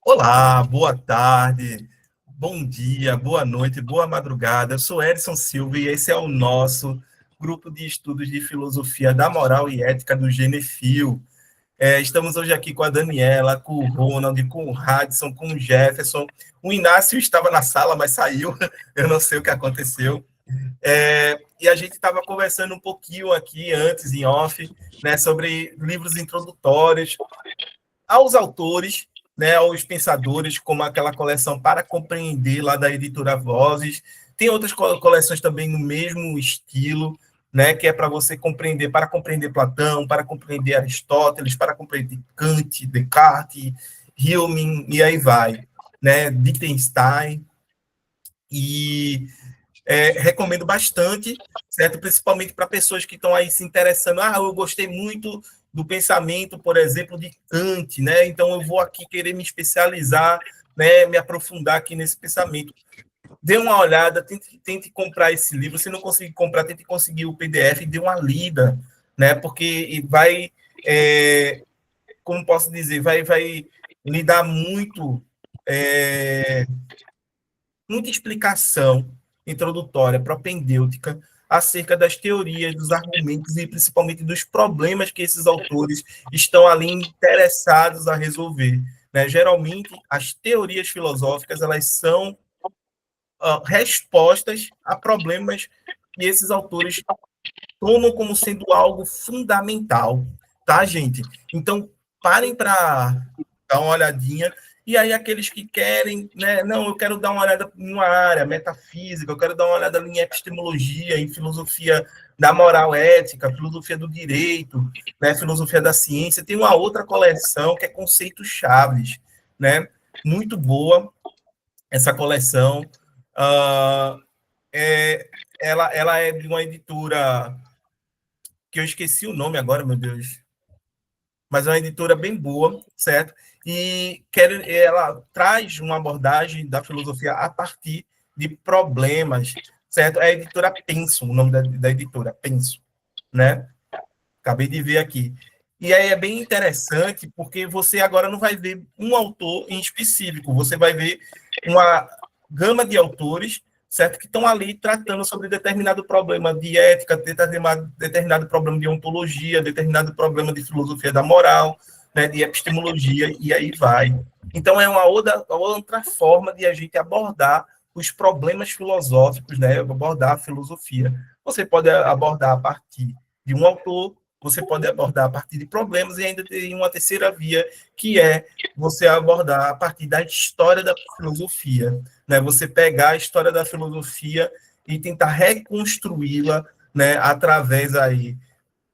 Olá, boa tarde, bom dia, boa noite, boa madrugada. Eu sou Edson Silva e esse é o nosso grupo de estudos de filosofia da moral e ética do Genefil. Estamos hoje aqui com a Daniela, com o Ronald, com o Radson, com o Jefferson. O Inácio estava na sala, mas saiu. Eu não sei o que aconteceu. E a gente estava conversando um pouquinho aqui antes, em off, né, sobre livros introdutórios aos autores, né, aos pensadores, como aquela coleção Para Compreender, lá da editora Vozes. Tem outras coleções também no mesmo estilo, né, que é para você compreender, para compreender Platão, para compreender Aristóteles, para compreender Kant, Descartes, Hillman, e aí vai, né, Wittgenstein, e recomendo bastante, certo? Principalmente para pessoas que estão aí se interessando. Eu gostei muito do pensamento, por exemplo, de Kant, né? Então eu vou aqui querer me especializar, né? Me aprofundar aqui nesse pensamento. Dê uma olhada, tente comprar esse livro. Se não conseguir comprar, tente conseguir o PDF, dê uma lida, né? Porque vai, como posso dizer, vai lhe dar muita explicação introdutória, propedêutica, acerca das teorias, dos argumentos e principalmente dos problemas que esses autores estão ali interessados a resolver. Né? Geralmente, as teorias filosóficas elas são respostas a problemas que esses autores tomam como sendo algo fundamental, tá, gente? Então, parem para dar uma olhadinha. E aí, aqueles que querem, né? Não, eu quero dar uma olhada em uma área metafísica, eu quero dar uma olhada em epistemologia, em filosofia da moral ética, filosofia do direito, né? Filosofia da ciência. Tem uma outra coleção que é Conceitos Chaves, né? Muito boa essa coleção. Uh, ela é de uma editora que eu esqueci o nome agora, meu Deus, mas é uma editora bem boa, certo? E ela traz uma abordagem da filosofia a partir de problemas, certo? É a editora Penso, o nome da editora, Penso, né? Acabei de ver aqui. E aí é bem interessante, porque você agora não vai ver um autor em específico, você vai ver uma gama de autores, certo? Que estão ali tratando sobre determinado problema de ética, determinado problema de ontologia, determinado problema de filosofia da moral, né? De epistemologia, e aí vai. Então, é uma outra forma de a gente abordar os problemas filosóficos, né? Abordar a filosofia. Você pode abordar a partir de um autor, você pode abordar a partir de problemas e ainda tem uma terceira via, que é você abordar a partir da história da filosofia, né? Você pegar a história da filosofia e tentar reconstruí-la, né, através aí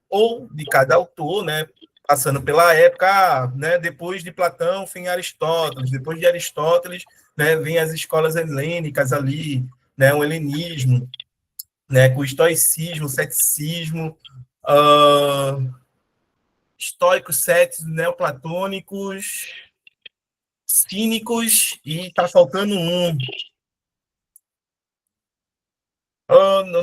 ou de cada autor, né, passando pela época, né, depois de Platão, vem Aristóteles, depois de Aristóteles, né, vem as escolas helênicas ali, né, o helenismo, né, com o estoicismo, o ceticismo, uh, estoicos, céticos, neoplatônicos, cínicos, e está faltando um.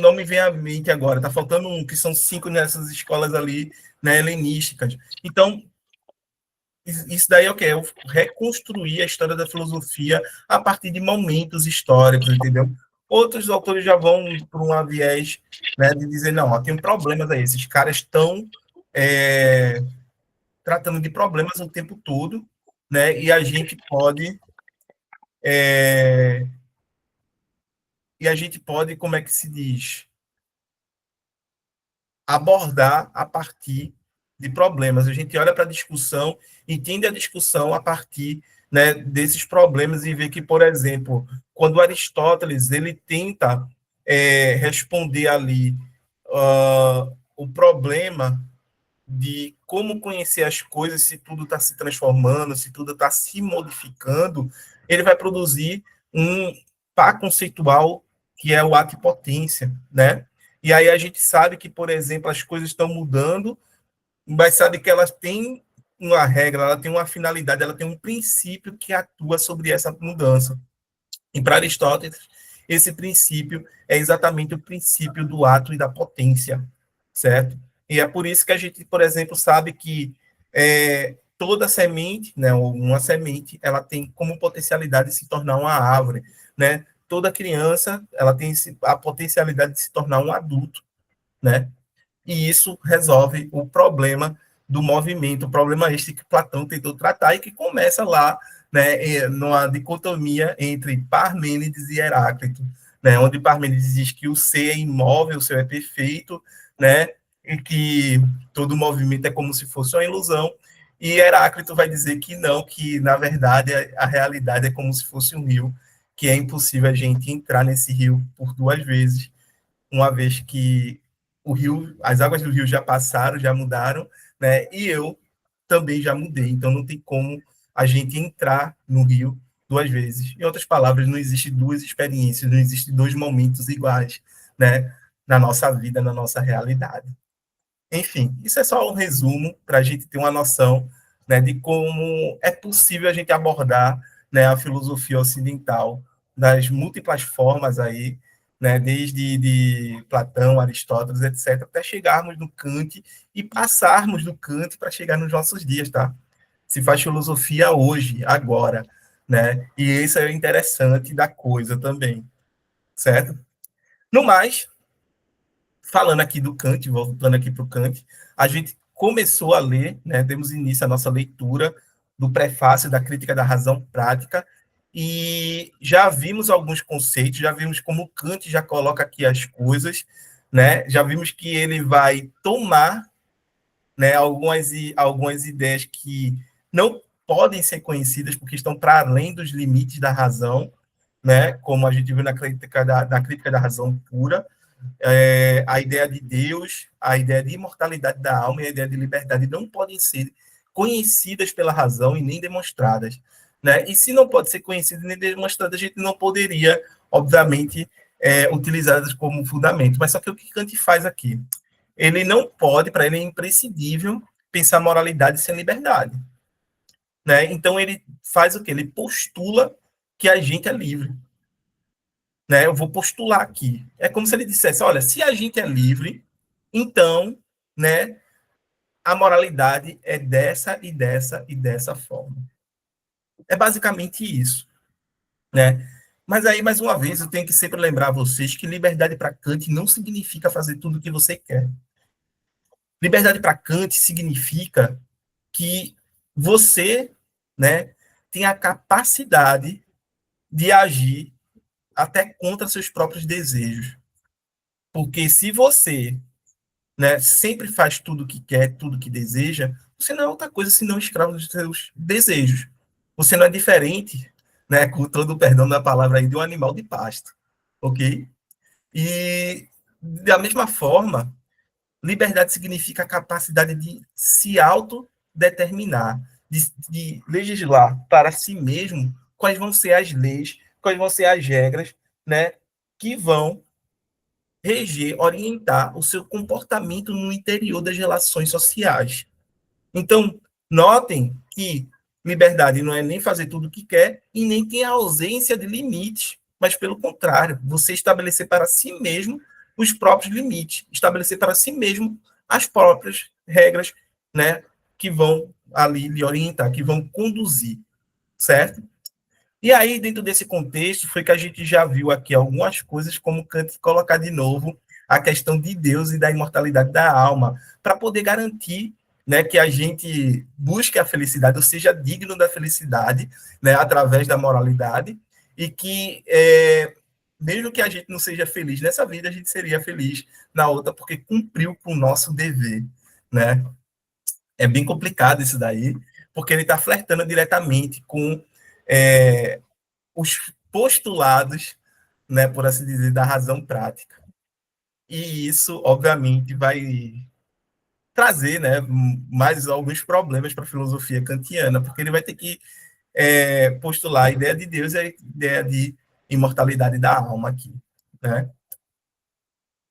Não me vem à mente agora, está faltando um, que são 5 nessas escolas ali, né, helenísticas. Então, isso daí é o quê? É reconstruir a história da filosofia a partir de momentos históricos, entendeu? Outros autores já vão para um viés, né, de dizer, não, ó, tem problemas aí, esses caras estão tratando de problemas o tempo todo, né, é, e a gente pode, como é que se diz, abordar a partir de problemas. A gente olha para a discussão, entende a discussão a partir, né, desses problemas e vê que, por exemplo, quando Aristóteles ele tenta responder ali o problema de como conhecer as coisas, se tudo está se transformando, se tudo está se modificando, ele vai produzir um par conceitual que é o atipotência, né? E aí a gente sabe que, por exemplo, as coisas estão mudando, mas sabe que elas têm uma regra, ela tem uma finalidade, ela tem um princípio que atua sobre essa mudança. E para Aristóteles, esse princípio é exatamente o princípio do ato e da potência, certo? E é por isso que a gente, por exemplo, sabe que toda semente, né, ou uma semente, ela tem como potencialidade de se tornar uma árvore, né? Toda criança, ela tem a potencialidade de se tornar um adulto, né? E isso resolve o problema do movimento, o problema este que Platão tentou tratar e que começa lá, né, numa dicotomia entre Parmênides e Heráclito, né, onde Parmênides diz que o ser é imóvel, o ser é perfeito, né, e que todo movimento é como se fosse uma ilusão, e Heráclito vai dizer que não, que na verdade a realidade é como se fosse um rio, que é impossível a gente entrar nesse rio por duas vezes, uma vez que o rio, as águas do rio já passaram, já mudaram, né? E eu também já mudei, então não tem como a gente entrar no rio duas vezes. Em outras palavras, não existe duas experiências, não existe dois momentos iguais, né? Na nossa vida, na nossa realidade. Enfim, isso é só um resumo para a gente ter uma noção, né, de como é possível a gente abordar, né, a filosofia ocidental das múltiplas formas aí, né, desde de Platão, Aristóteles, etc., até chegarmos no Kant e passarmos do Kant para chegar nos nossos dias, tá? Se faz filosofia hoje, agora, né? E isso é o interessante da coisa também, certo? No mais, falando aqui do Kant, voltando aqui para o Kant, a gente começou a ler, né, demos início à nossa leitura do prefácio da Crítica da Razão Prática, e já vimos alguns conceitos, já vimos como Kant já coloca aqui as coisas, né, já vimos que ele vai tomar, né, algumas ideias que não podem ser conhecidas porque estão para além dos limites da razão, né, como a gente viu na crítica da razão pura, a ideia de Deus, a ideia de imortalidade da alma e a ideia de liberdade não podem ser conhecidas pela razão e nem demonstradas, né? E se não pode ser conhecida nem demonstrada, a gente não poderia, obviamente, utilizá-las como fundamento. Mas só que o que Kant faz aqui? Ele não pode, para ele é imprescindível pensar moralidade sem liberdade, né? Então ele faz o quê? Ele postula que a gente é livre, né? Eu vou postular aqui. É como se ele dissesse, olha, se a gente é livre, então, né, a moralidade é dessa e dessa e dessa forma. É basicamente isso, né? Mas aí, mais uma vez, eu tenho que sempre lembrar a vocês que liberdade para Kant não significa fazer tudo o que você quer. Liberdade para Kant significa que você, né, tem a capacidade de agir até contra seus próprios desejos. Porque se você, né, sempre faz tudo o que quer, tudo o que deseja, você não é outra coisa senão escravo dos seus desejos. Você não é diferente, né, com todo o perdão da palavra aí, de um animal de pasto, ok? E, da mesma forma, liberdade significa a capacidade de se autodeterminar, de legislar para si mesmo quais vão ser as leis, quais vão ser as regras, né, que vão reger, orientar o seu comportamento no interior das relações sociais. Então, notem que liberdade não é nem fazer tudo o que quer e nem tem a ausência de limites, mas pelo contrário, você estabelecer para si mesmo os próprios limites, estabelecer para si mesmo as próprias regras, né, que vão ali lhe orientar, que vão conduzir, certo? E aí, dentro desse contexto, foi que a gente já viu aqui algumas coisas, como Kant colocar de novo a questão de Deus e da imortalidade da alma, para poder garantir, né, que a gente busque a felicidade, ou seja, digno da felicidade, né, através da moralidade, e que, mesmo que a gente não seja feliz nessa vida, a gente seria feliz na outra, porque cumpriu com o nosso dever, né? É bem complicado isso daí, porque ele está flertando diretamente com os postulados, né, por assim dizer, da razão prática. E isso, obviamente, vai trazer, né, mais alguns problemas para a filosofia kantiana, porque ele vai ter que postular a ideia de Deus e a ideia de imortalidade da alma aqui, né?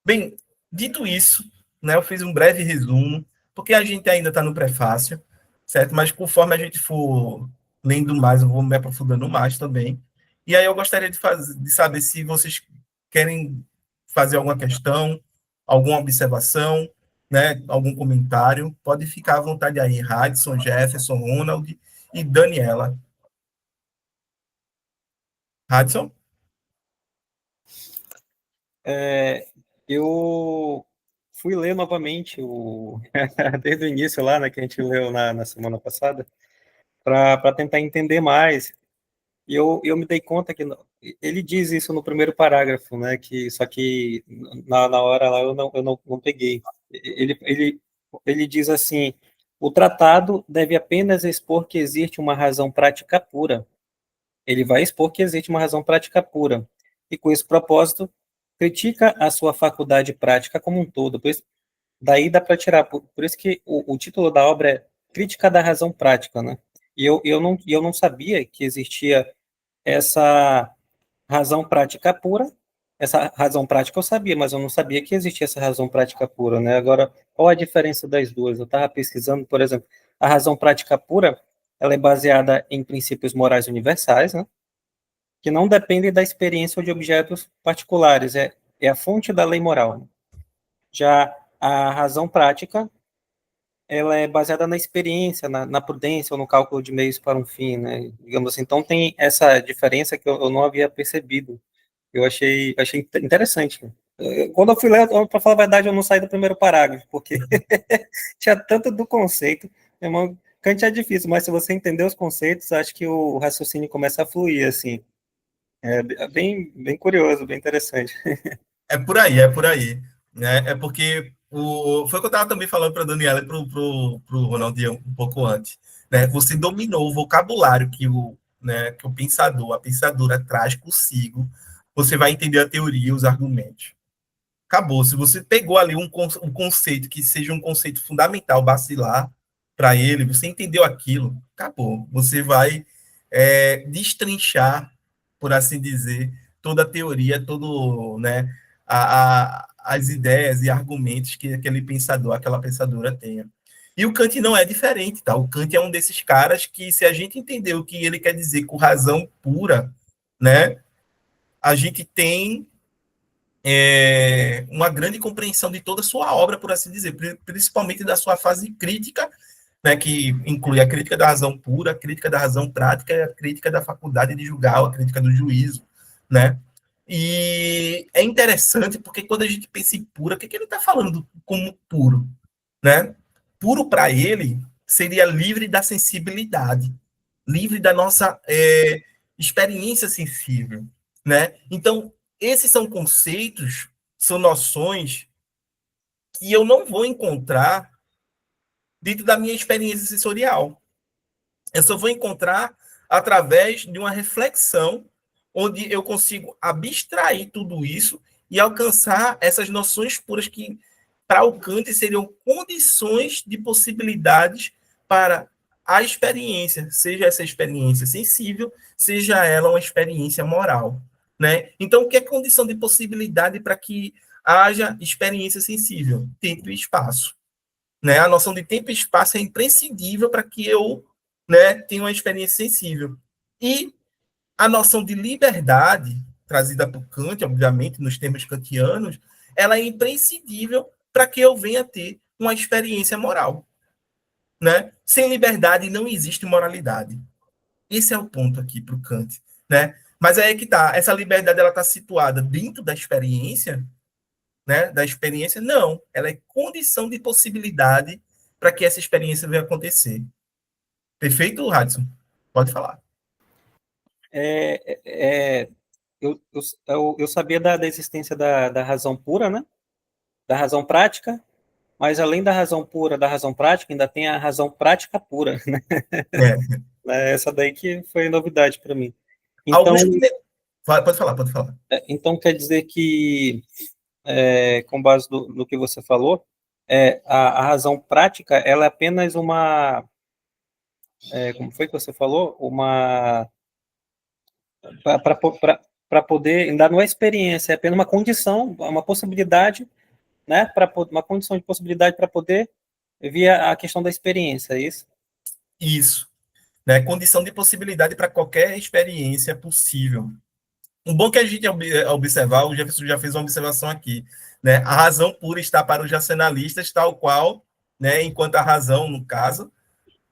Bem, dito isso, né, eu fiz um breve resumo, porque a gente ainda está no prefácio, certo? Mas conforme a gente for lendo mais, eu vou me aprofundando mais também. E aí eu gostaria de saber se vocês querem fazer alguma questão, alguma observação, né? Algum comentário? Pode ficar à vontade aí, Radisson, Jefferson, Ronald e Daniela. Radisson? Eu fui ler novamente desde o início lá, né, que a gente leu na semana passada, para tentar entender mais. E eu me dei conta que ele diz isso no primeiro parágrafo, né, só que na hora lá eu não peguei. Ele diz assim: o tratado deve apenas expor que existe uma razão prática pura. Ele vai expor que existe uma razão prática pura. E com esse propósito, critica a sua faculdade prática como um todo. Daí dá para tirar. Por isso que o título da obra é Crítica da Razão Prática, né? E eu não sabia que existia essa razão prática pura. Essa razão prática eu sabia, mas eu não sabia que existia essa razão prática pura, né? Agora, qual a diferença das duas? Eu estava pesquisando, por exemplo, a razão prática pura, ela é baseada em princípios morais universais, né? Que não dependem da experiência ou de objetos particulares, é a fonte da lei moral, né? Já a razão prática, ela é baseada na experiência, na prudência ou no cálculo de meios para um fim, né? Digamos assim. Então tem essa diferença que eu não havia percebido. Eu achei interessante. Quando eu fui ler, para falar a verdade, eu não saí do primeiro parágrafo, porque tinha tanto do conceito. Irmão, Kant é difícil, mas se você entender os conceitos, acho que o raciocínio começa a fluir, assim. É bem curioso, bem interessante. É por aí, é por aí. Né? É porque foi o que eu estava também falando para a Daniela e para o Ronaldinho um pouco antes. Né? Você dominou o vocabulário que o pensador, a pensadora traz consigo. Você vai entender a teoria, os argumentos. Acabou. Se você pegou ali um conceito que seja um conceito fundamental, basilar para ele, você entendeu aquilo, acabou. Você vai destrinchar, por assim dizer, toda a teoria, todo, né, as ideias e argumentos que aquele pensador, aquela pensadora tenha. E o Kant não é diferente, tá? O Kant é um desses caras que, se a gente entender o que ele quer dizer com razão pura, né, a gente tem uma grande compreensão de toda a sua obra, por assim dizer, principalmente da sua fase crítica, né, que inclui a crítica da razão pura, a crítica da razão prática e a crítica da faculdade de julgar, a crítica do juízo, né? E é interessante porque quando a gente pensa em pura, o que, que ele está falando como puro, né? Puro para ele seria livre da sensibilidade, livre da nossa experiência sensível, né? Então, esses são conceitos, são noções que eu não vou encontrar dentro da minha experiência sensorial. Eu só vou encontrar através de uma reflexão onde eu consigo abstrair tudo isso e alcançar essas noções puras que, para o Kant, seriam condições de possibilidades para a experiência, seja essa experiência sensível, seja ela uma experiência moral. Né? Então, o que é condição de possibilidade para que haja experiência sensível? Tempo e espaço. Né? A noção de tempo e espaço é imprescindível para que eu, né, tenha uma experiência sensível. E a noção de liberdade, trazida por Kant, obviamente, nos termos kantianos, ela é imprescindível para que eu venha ter uma experiência moral. Né? Sem liberdade não existe moralidade. Esse é o ponto aqui para o Kant. Né? Mas aí é que está, essa liberdade ela está situada dentro da experiência, né, da experiência, não. Ela é condição de possibilidade para que essa experiência venha acontecer. Perfeito, Hudson? Pode falar. É, é, é, eu sabia da existência da razão pura, né? Da razão prática, mas além da razão pura, da razão prática, ainda tem a razão prática pura, né? É. Essa daí que foi novidade para mim. Então, Alguns. Pode falar, pode falar. então quer dizer que, com base no que você falou, a razão prática ela é apenas como foi que você falou? Para poder, ainda não é experiência, é apenas uma condição, uma possibilidade, né? Uma condição de possibilidade para poder via a questão da experiência, é isso? Isso. Né? Condição de possibilidade para qualquer experiência possível. Um bom que a gente observar, o Jefferson já fez uma observação aqui, né? A razão pura está para os racionalistas, tal qual, né? Enquanto a razão, no caso,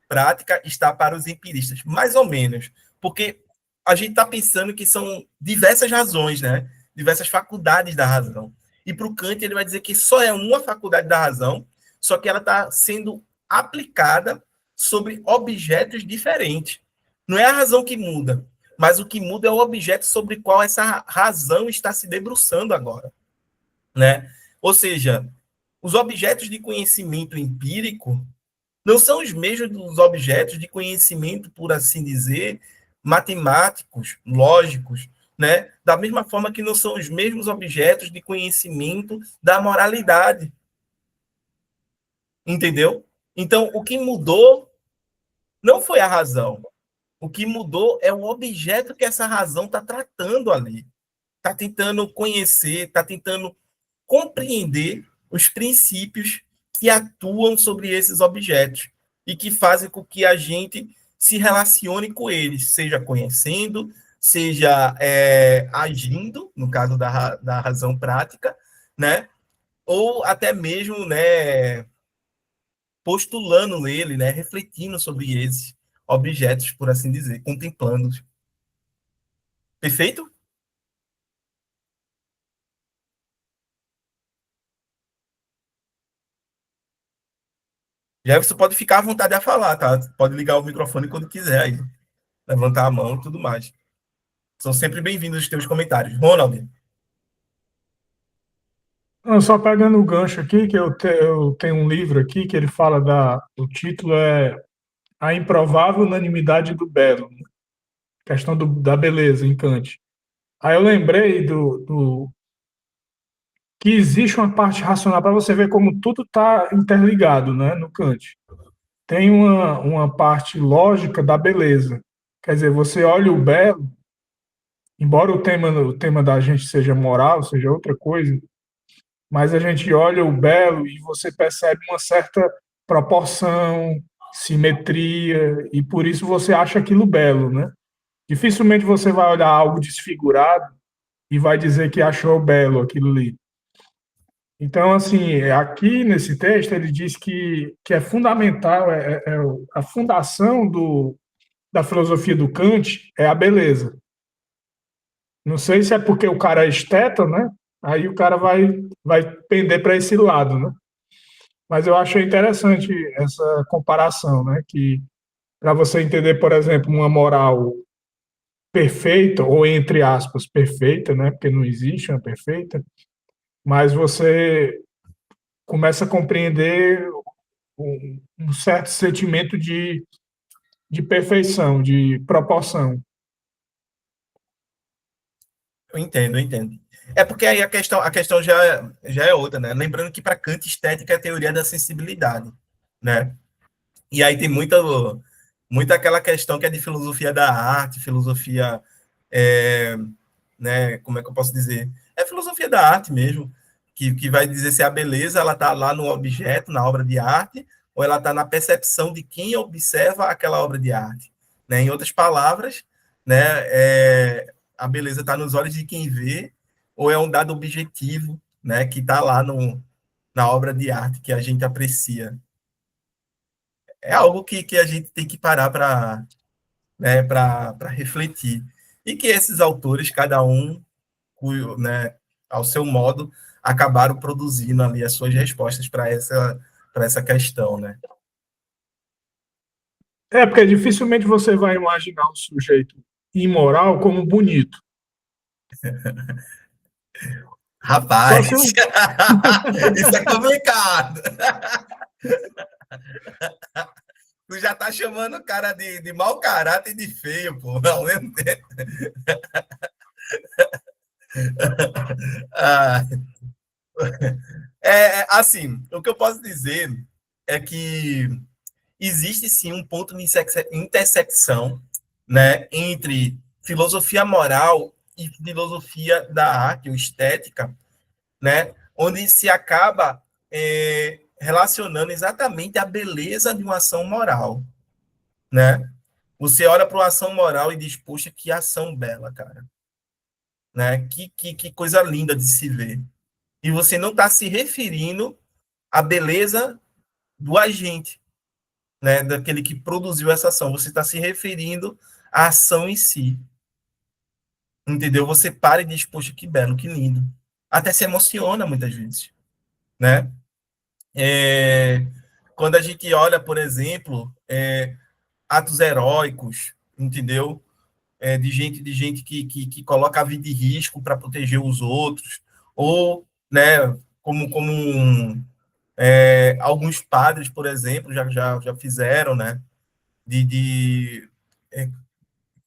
prática está para os empiristas, mais ou menos, porque a gente está pensando que são diversas razões, né? Diversas faculdades da razão. E para o Kant ele vai dizer que só é uma faculdade da razão, só que ela está sendo aplicada sobre objetos diferentes. Não é a razão que muda, mas o que muda é o objeto sobre o qual essa razão está se debruçando agora, né? Ou seja, os objetos de conhecimento empírico não são os mesmos dos objetos de conhecimento, por assim dizer, matemáticos, lógicos, né? Da mesma forma que não são os mesmos objetos de conhecimento da moralidade. Entendeu? Então, o que mudou não foi a razão. O que mudou é o objeto que essa razão está tratando ali. Está tentando conhecer, está tentando compreender os princípios que atuam sobre esses objetos e que fazem com que a gente se relacione com eles, seja conhecendo, seja agindo, no caso da razão prática, né? Ou até mesmo, né, postulando ele, né, refletindo sobre esses objetos, por assim dizer, contemplando-os. Perfeito? Jefferson pode ficar à vontade a falar, tá? Pode ligar o microfone quando quiser aí, levantar a mão e tudo mais. São sempre bem-vindos os teus comentários. Ronald, Não, só pegando o gancho aqui, que eu tenho um livro aqui que ele fala o título é A Improvável Unanimidade do Belo, né? Questão da beleza em Kant. Aí eu lembrei que existe uma parte racional para você ver como tudo está interligado, né, no Kant. Tem uma parte lógica da beleza. Quer dizer, você olha o belo, embora o tema da gente seja moral, seja outra coisa, mas a gente olha o belo e você percebe uma certa proporção, simetria, e por isso você acha aquilo belo, né? Dificilmente você vai olhar algo desfigurado e vai dizer que achou belo aquilo ali. Então, assim, aqui nesse texto ele diz que é fundamental, a fundação da filosofia do Kant é a beleza. Não sei se é porque o cara é esteta, né? Aí o cara vai pender para esse lado, né? Mas eu achei interessante essa comparação, né? Que para você entender, por exemplo, uma moral perfeita, ou entre aspas, perfeita, né? Porque não existe uma perfeita, mas você começa a compreender um certo sentimento de perfeição, de proporção. eu entendo, eu entendo. É porque aí a questão já é outra, né? Lembrando que para Kant, estética é a teoria da sensibilidade, né? E aí tem muita aquela questão que é de filosofia da arte, filosofia, é, né? Como é que eu posso dizer? É filosofia da arte mesmo, que vai dizer se a beleza ela está lá no objeto, na obra de arte, ou ela está na percepção de quem observa aquela obra de arte. Né? Em outras palavras, né, a beleza está nos olhos de quem vê, ou é um dado objetivo, né, que está lá na obra de arte que a gente aprecia. É algo que a gente tem que parar para, né, para refletir. E que esses autores, cada um, né, ao seu modo, acabaram produzindo ali as suas respostas para essa questão, né? Porque dificilmente você vai imaginar um sujeito imoral como bonito. Só Rapaz, se o isso é complicado. Tu já tá chamando o cara de mau caráter e de feio, pô. Ao mesmo tempo. Ah, assim, o que eu posso dizer é que existe sim um ponto de intersecção, né, entre filosofia moral e filosofia da arte ou estética, né, onde se acaba relacionando exatamente a beleza de uma ação moral, né? Você olha para uma ação moral e diz, poxa, que ação bela, cara. né? Que coisa linda de se ver. E você não está se referindo à beleza do agente, né? Daquele que produziu essa ação. Você está se referindo à ação em si. Entendeu? Você para e diz, poxa, que belo, que lindo. Até se emociona muitas vezes, né? Quando a gente olha, por exemplo, atos heróicos, entendeu? De gente que coloca a vida em risco para proteger os outros, ou, né, alguns padres, por exemplo, já fizeram, né, de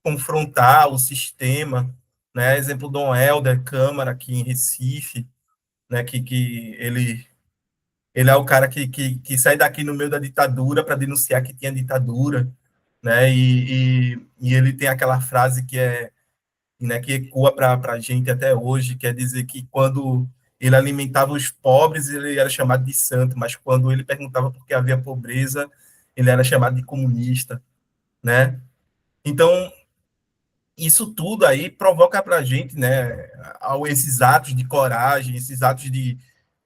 confrontar o sistema, né, exemplo, Dom Helder Câmara, aqui em Recife, né, que ele é o cara que sai daqui no meio da ditadura para denunciar que tinha ditadura, né, e ele tem aquela frase né, que ecoa para a gente até hoje, quer dizer que quando ele alimentava os pobres, ele era chamado de santo, mas quando ele perguntava por que havia pobreza, ele era chamado de comunista, né? Então, isso tudo aí provoca para a gente, né, esses atos de coragem, esses atos de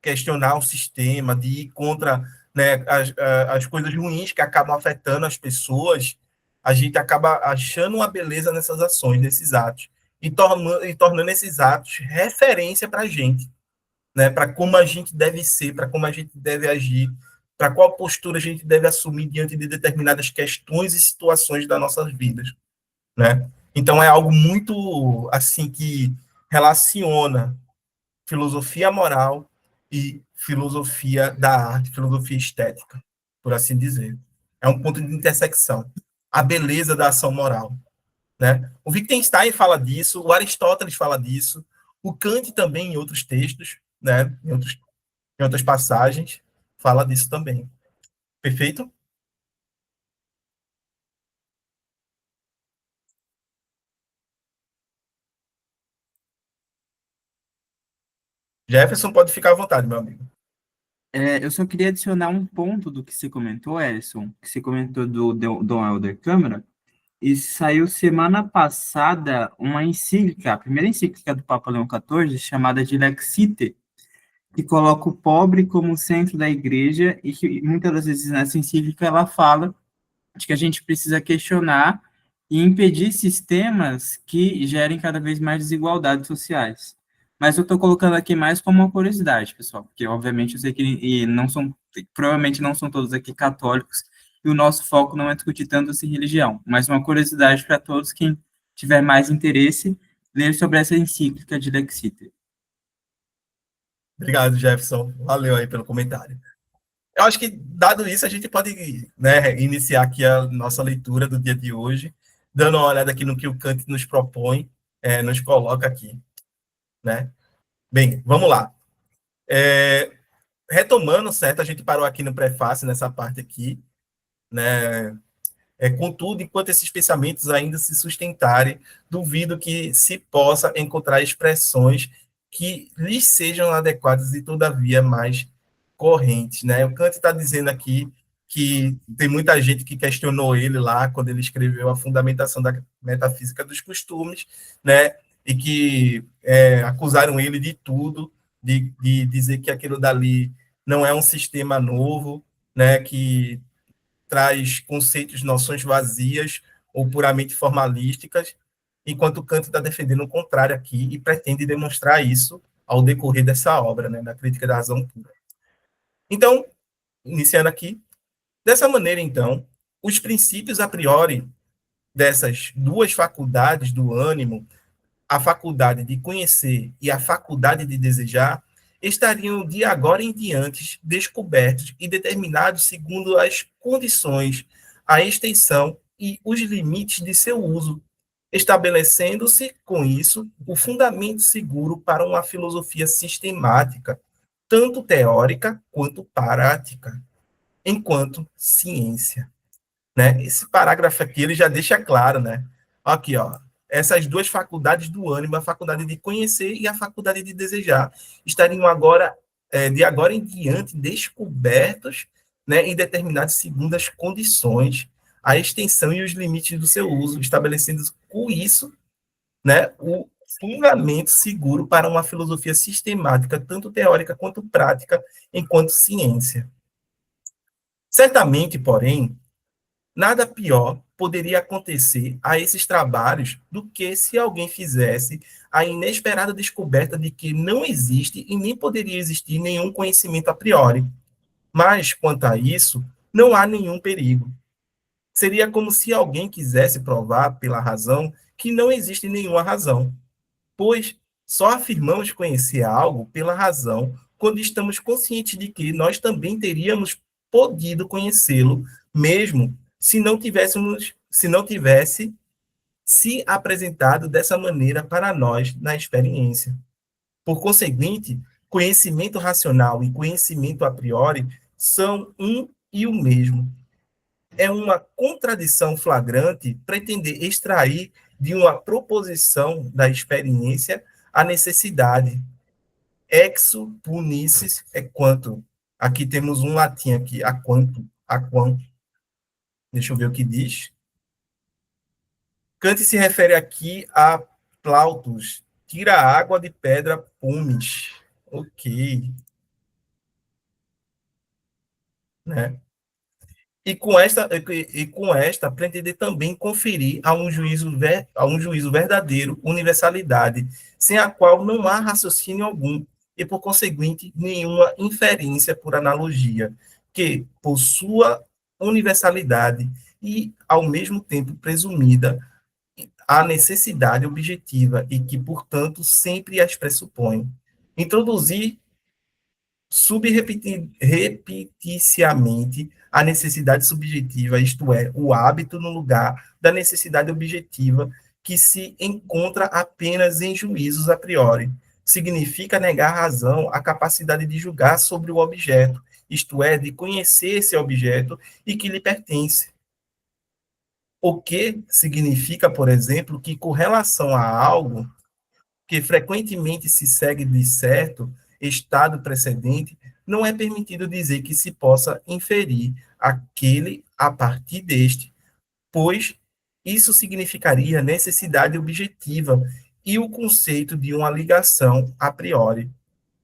questionar o sistema, de ir contra, né, as coisas ruins que acabam afetando as pessoas, a gente acaba achando uma beleza nessas ações, nesses atos, e tornando esses atos referência para a gente, né, para como a gente deve ser, para como a gente deve agir, para qual postura a gente deve assumir diante de determinadas questões e situações das nossas vidas, né? Então é algo muito assim que relaciona filosofia moral e filosofia da arte, filosofia estética, por assim dizer. É um ponto de intersecção. A beleza da ação moral, né? O Wittgenstein fala disso, o Aristóteles fala disso, o Kant também em outros textos, né? Em outras passagens, fala disso também. Perfeito? Jefferson pode ficar à vontade, meu amigo. Eu só queria adicionar um ponto do que você comentou, Edson, que você comentou do Dom Helder Câmara, e saiu semana passada uma encíclica, a primeira encíclica do Papa Leão XIV, chamada de Lex Ite, que coloca o pobre como centro da igreja e que muitas das vezes nessa encíclica ela fala de que a gente precisa questionar e impedir sistemas que gerem cada vez mais desigualdades sociais. Mas eu estou colocando aqui mais como uma curiosidade, pessoal, porque obviamente eu sei que não são, provavelmente não são todos aqui católicos, e o nosso foco não é discutir tanto assim religião, mas uma curiosidade para todos quem tiver mais interesse ler sobre essa encíclica de Lex Ite. Obrigado, Jefferson. Valeu aí pelo comentário. Eu acho que, dado isso, a gente pode, né, iniciar aqui a nossa leitura do dia de hoje, dando uma olhada aqui no que o Kant nos propõe, nos coloca aqui, né? Bem, vamos lá. Retomando, certo? A gente parou aqui no prefácio, nessa parte aqui, né? Contudo, enquanto esses pensamentos ainda se sustentarem, duvido que se possa encontrar expressões que lhes sejam adequadas e, todavia, mais correntes, né? O Kant está dizendo aqui que tem muita gente que questionou ele lá quando ele escreveu a Fundamentação da Metafísica dos Costumes, né? E que acusaram ele de tudo, de dizer que aquilo dali não é um sistema novo, né? Que traz conceitos, noções vazias ou puramente formalísticas, enquanto Kant está defendendo o contrário aqui e pretende demonstrar isso ao decorrer dessa obra, né, da Crítica da Razão Pura. Então, iniciando aqui, dessa maneira, então, os princípios a priori dessas duas faculdades do ânimo, a faculdade de conhecer e a faculdade de desejar, estariam de agora em diante descobertos e determinados segundo as condições, a extensão e os limites de seu uso, estabelecendo-se, com isso, o fundamento seguro para uma filosofia sistemática, tanto teórica quanto prática, enquanto ciência, né? Esse parágrafo aqui ele já deixa claro, né? Aqui, ó, essas duas faculdades do ânimo, a faculdade de conhecer e a faculdade de desejar, estariam agora, de agora em diante, descobertos, né, e determinados segundo as condições, a extensão e os limites do seu uso, estabelecendo com isso, né, o fundamento seguro para uma filosofia sistemática, tanto teórica quanto prática, enquanto ciência. Certamente, porém, nada pior poderia acontecer a esses trabalhos do que se alguém fizesse a inesperada descoberta de que não existe e nem poderia existir nenhum conhecimento a priori. Mas, quanto a isso, não há nenhum perigo. Seria como se alguém quisesse provar pela razão que não existe nenhuma razão, pois só afirmamos conhecer algo pela razão quando estamos conscientes de que nós também teríamos podido conhecê-lo, mesmo se não tivesse se apresentado dessa maneira para nós na experiência. Por conseguinte, conhecimento racional e conhecimento a priori são um e o mesmo. É uma contradição flagrante pretender extrair de uma proposição da experiência a necessidade. Exo punicis é quanto. Aqui temos um latim aqui, a quanto, a quam. Deixa eu ver o que diz. Kant se refere aqui a Plautus, tira água de pedra pumes. Ok. Né? E com esta pretender também conferir a um juízo verdadeiro, universalidade, sem a qual não há raciocínio algum, e, por conseguinte, nenhuma inferência por analogia, que, por sua universalidade e, ao mesmo tempo, presumida, a necessidade objetiva e que, portanto, sempre as pressupõe. Introduzir subrepeticiamente a necessidade subjetiva, isto é, o hábito no lugar da necessidade objetiva que se encontra apenas em juízos a priori. Significa negar a razão, a capacidade de julgar sobre o objeto, isto é, de conhecer esse objeto e que lhe pertence. O que significa, por exemplo, que com relação a algo que frequentemente se segue de certo estado precedente, não é permitido dizer que se possa inferir aquele a partir deste, pois isso significaria necessidade objetiva e o conceito de uma ligação a priori.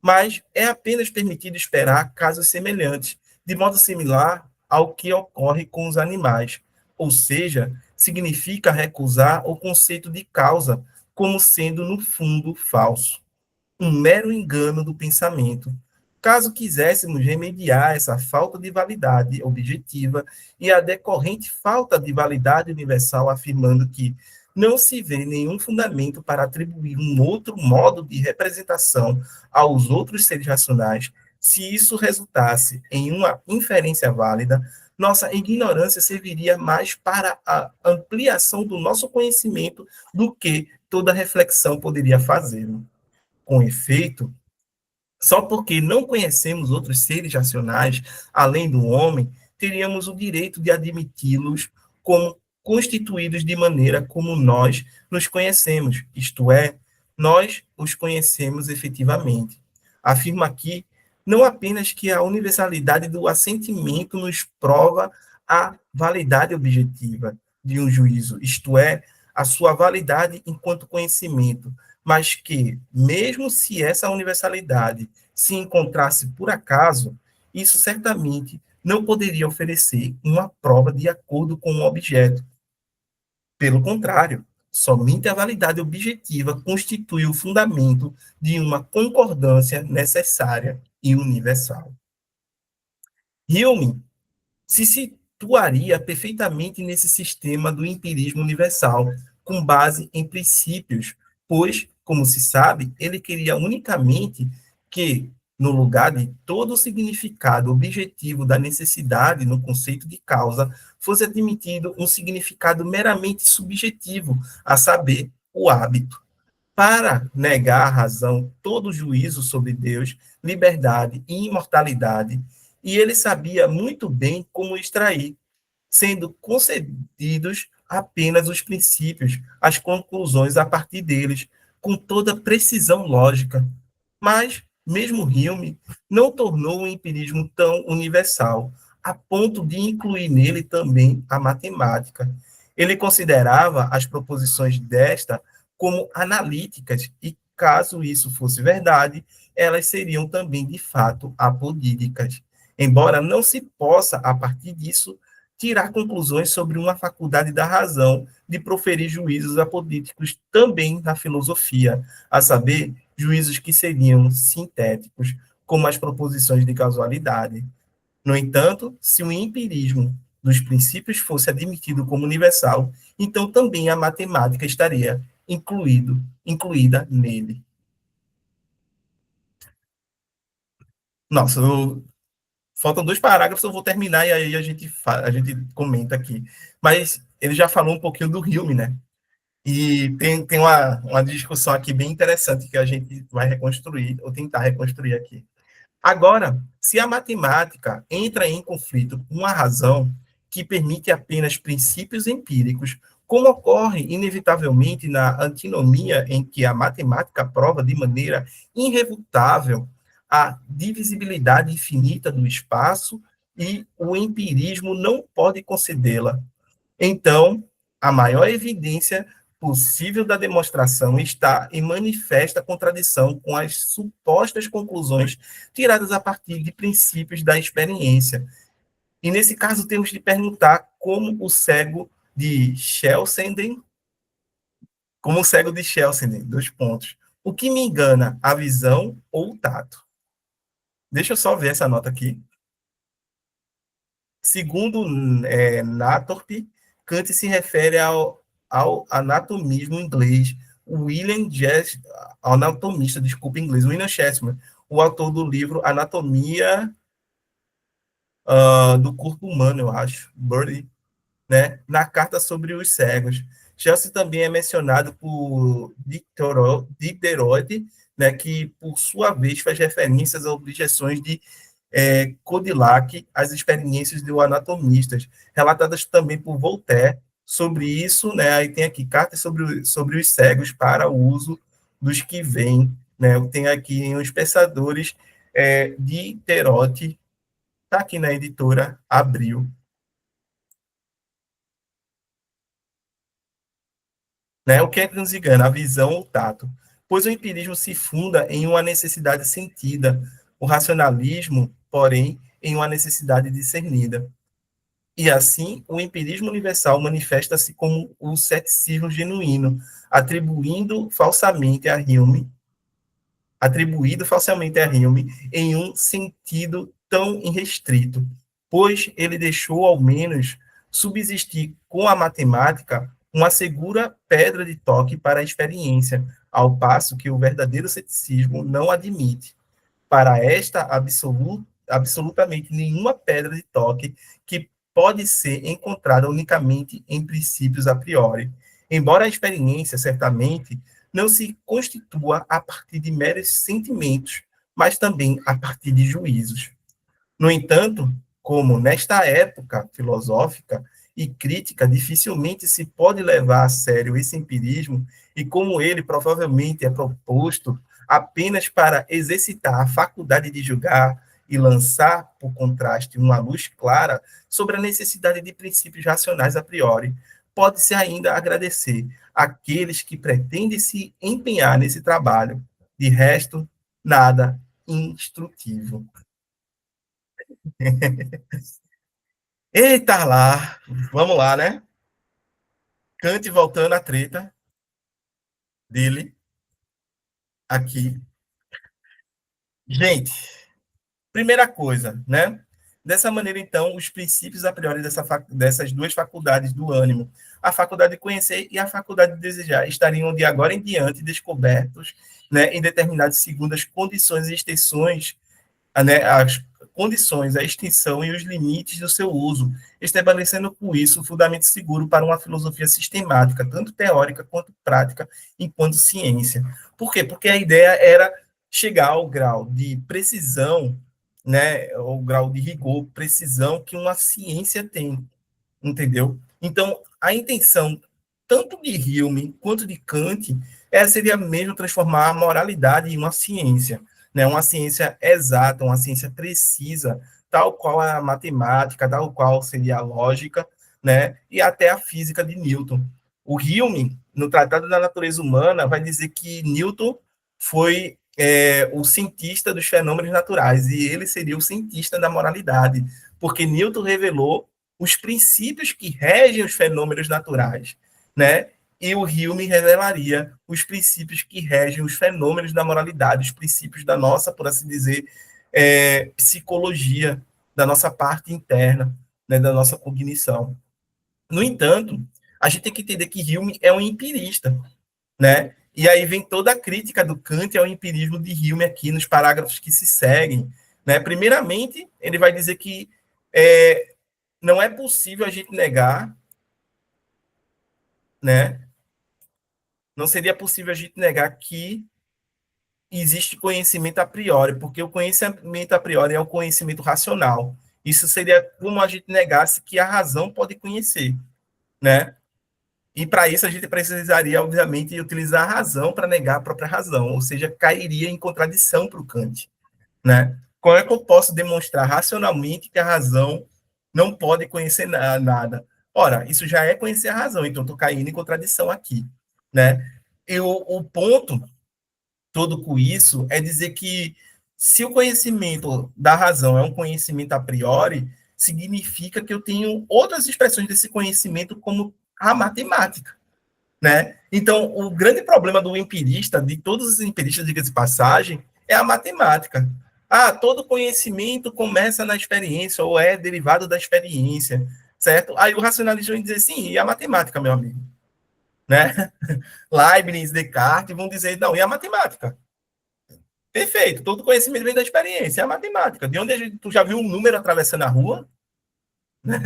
Mas é apenas permitido esperar casos semelhantes, de modo similar ao que ocorre com os animais, ou seja, significa recusar o conceito de causa como sendo, no fundo, falso, um mero engano do pensamento. Caso quiséssemos remediar essa falta de validade objetiva e a decorrente falta de validade universal, afirmando que não se vê nenhum fundamento para atribuir um outro modo de representação aos outros seres racionais, se isso resultasse em uma inferência válida, nossa ignorância serviria mais para a ampliação do nosso conhecimento do que toda reflexão poderia fazê-lo. Com efeito, só porque não conhecemos outros seres racionais, além do homem, teríamos o direito de admiti-los como constituídos de maneira como nós nos conhecemos, isto é, nós os conhecemos efetivamente. Afirma aqui não apenas que a universalidade do assentimento nos prova a validade objetiva de um juízo, isto é, a sua validade enquanto conhecimento, mas que, mesmo se essa universalidade se encontrasse por acaso, isso certamente não poderia oferecer uma prova de acordo com o objeto. Pelo contrário, somente a validade objetiva constitui o fundamento de uma concordância necessária e universal. Hume se situaria perfeitamente nesse sistema do empirismo universal, com base em princípios, pois, como se sabe, ele queria unicamente que, no lugar de todo o significado objetivo da necessidade no conceito de causa, fosse admitido um significado meramente subjetivo, a saber, o hábito. Para negar a razão, todo juízo sobre Deus, liberdade e imortalidade, e ele sabia muito bem como extrair, sendo concedidos apenas os princípios, as conclusões a partir deles, com toda precisão lógica. Mas, mesmo Hume, não tornou o empirismo tão universal, a ponto de incluir nele também a matemática. Ele considerava as proposições desta como analíticas, e caso isso fosse verdade, elas seriam também, de fato, apodídicas. Embora não se possa, a partir disso, tirar conclusões sobre uma faculdade da razão de proferir juízos apodíticos também na filosofia, a saber, juízos que seriam sintéticos, como as proposições de causalidade. No entanto, se o empirismo dos princípios fosse admitido como universal, então também a matemática estaria incluída nele. Nossa, faltam 2 parágrafos, eu vou terminar e aí a gente comenta aqui. Mas ele já falou um pouquinho do Hume, né? E tem uma discussão aqui bem interessante que a gente vai reconstruir, ou tentar reconstruir aqui. Agora, se a matemática entra em conflito com a razão, que permite apenas princípios empíricos, como ocorre inevitavelmente na antinomia em que a matemática prova de maneira irrefutável a divisibilidade infinita do espaço e o empirismo não pode concedê-la, então, a maior evidência possível da demonstração está em manifesta contradição com as supostas conclusões tiradas a partir de princípios da experiência. E nesse caso temos de perguntar como o cego de Chalcedon, dois pontos. O que me engana, a visão ou o tato? Deixa eu só ver essa nota aqui. Segundo Nathrop, Kant se refere ao anatomismo inglês, anatomista, desculpa, inglês, William Shakespeare, o autor do livro Anatomia do Corpo Humano, eu acho, Birdie, né, na Carta sobre os Cegos. Chelsea também é mencionado por Diderot, né, que, por sua vez, faz referências às objeções de Codillac, as experiências do anatomistas, relatadas também por Voltaire. Sobre isso, né, aí tem aqui cartas sobre os cegos para o uso dos que veem, né, tem aqui os pensadores de Diderot, está aqui na editora Abril. Né, o que é que nos engana? A visão ou o tato? Pois o empirismo se funda em uma necessidade sentida, o racionalismo, porém, em uma necessidade discernida. E assim, o empirismo universal manifesta-se como o ceticismo genuíno, atribuído falsamente a Hume em um sentido tão irrestrito, pois ele deixou, ao menos, subsistir com a matemática uma segura pedra de toque para a experiência, ao passo que o verdadeiro ceticismo não admite, para esta absolutamente nenhuma pedra de toque que pode ser encontrada unicamente em princípios a priori, embora a experiência, certamente, não se constitua a partir de meros sentimentos, mas também a partir de juízos. No entanto, como nesta época filosófica e crítica dificilmente se pode levar a sério esse empirismo, e como ele provavelmente é proposto apenas para exercitar a faculdade de julgar e lançar, por contraste, uma luz clara sobre a necessidade de princípios racionais a priori, pode-se ainda agradecer àqueles que pretendem se empenhar nesse trabalho. De resto, nada instrutivo. Eita lá, vamos lá, né? Kant voltando à treta dele aqui. Gente, primeira coisa, né? Dessa maneira, então, os princípios a priori dessas duas faculdades do ânimo, a faculdade de conhecer e a faculdade de desejar, estariam de agora em diante descobertos, né, em determinadas segundas condições e extensões, né, as condições, a extensão e os limites do seu uso, estabelecendo com isso um fundamento seguro para uma filosofia sistemática, tanto teórica quanto prática, enquanto ciência. Por quê? Porque a ideia era chegar ao grau de precisão, né, o grau de rigor, precisão que uma ciência tem, entendeu? Então, a intenção tanto de Hume quanto de Kant seria mesmo transformar a moralidade em uma ciência, né, uma ciência exata, uma ciência precisa, tal qual a matemática, tal qual seria a lógica, né, e até a física de Newton. O Hume, no Tratado da Natureza Humana, vai dizer que Newton foi o cientista dos fenômenos naturais, e ele seria o cientista da moralidade, porque Newton revelou os princípios que regem os fenômenos naturais, né? E o Hume revelaria os princípios que regem os fenômenos da moralidade, os princípios da nossa, por assim dizer, psicologia, da nossa parte interna, né, da nossa cognição. No entanto, a gente tem que entender que Hume é um empirista, né? E aí vem toda a crítica do Kant ao empirismo de Hume aqui nos parágrafos que se seguem, né? Primeiramente, ele vai dizer que não é possível a gente negar, né? Não seria possível a gente negar que existe conhecimento a priori, porque o conhecimento a priori é o conhecimento racional. Isso seria como a gente negasse que a razão pode conhecer, né? E para isso a gente precisaria, obviamente, utilizar a razão para negar a própria razão, ou seja, cairia em contradição para o Kant, né? Como é que eu posso demonstrar racionalmente que a razão não pode conhecer nada? Ora, isso já é conhecer a razão, então estou caindo em contradição aqui, né? E o ponto todo com isso é dizer que se o conhecimento da razão é um conhecimento a priori, significa que eu tenho outras expressões desse conhecimento, como a matemática, né? Então, o grande problema do empirista, de todos os empiristas, diga-se de passagem, é a matemática. Ah, todo conhecimento começa na experiência, ou é derivado da experiência, certo? Aí o racionalista vai dizer, sim, e a matemática, meu amigo? Né? Leibniz, Descartes vão dizer, não, e a matemática? Perfeito, todo conhecimento vem da experiência, é a matemática. De onde tu já viu um número atravessando a rua? Né?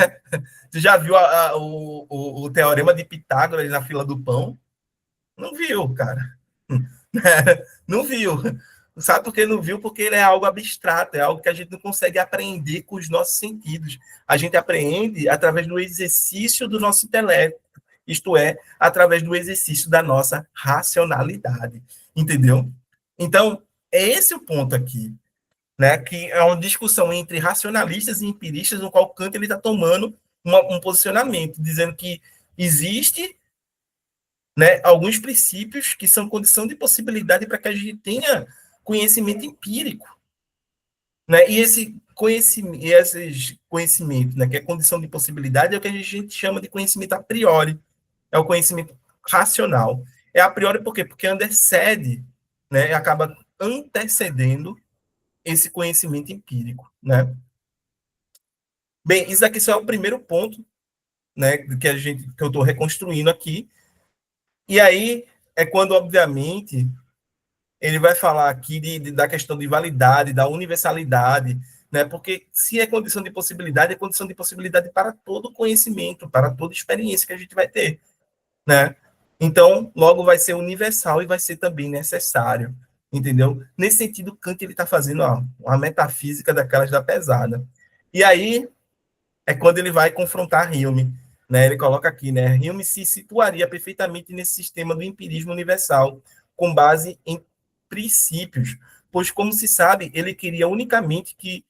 Tu já viu o teorema de Pitágoras na fila do pão? Não viu, cara. Não viu. Sabe por que não viu? Porque ele é algo abstrato, é algo que a gente não consegue aprender com os nossos sentidos. A gente aprende através do exercício do nosso intelecto, isto é, através do exercício da nossa racionalidade. Entendeu? Então, é esse o ponto aqui, né? Que é uma discussão entre racionalistas e empiristas, no qual Kant está tomando um posicionamento, dizendo que existe, né, alguns princípios que são condição de possibilidade para que a gente tenha conhecimento empírico, né? E esse conhecimento, né, que é condição de possibilidade, é o que a gente chama de conhecimento a priori, é o conhecimento racional. É a priori por quê? Porque antecede, né, acaba antecedendo esse conhecimento empírico, né? Bem, isso aqui só é o primeiro ponto, né, que eu estou reconstruindo aqui. E aí é quando, obviamente, ele vai falar aqui da questão de validade, da universalidade, né? Porque se é condição de possibilidade, é condição de possibilidade para todo conhecimento, para toda experiência que a gente vai ter, né? Então, logo vai ser universal e vai ser também necessário, entendeu? Nesse sentido, Kant ele está fazendo uma metafísica daquelas da pesada. E aí é quando ele vai confrontar Hume, né? Ele coloca aqui, né? Hume se situaria perfeitamente nesse sistema do empirismo universal, com base em princípios, pois, como se sabe, ele queria unicamente que,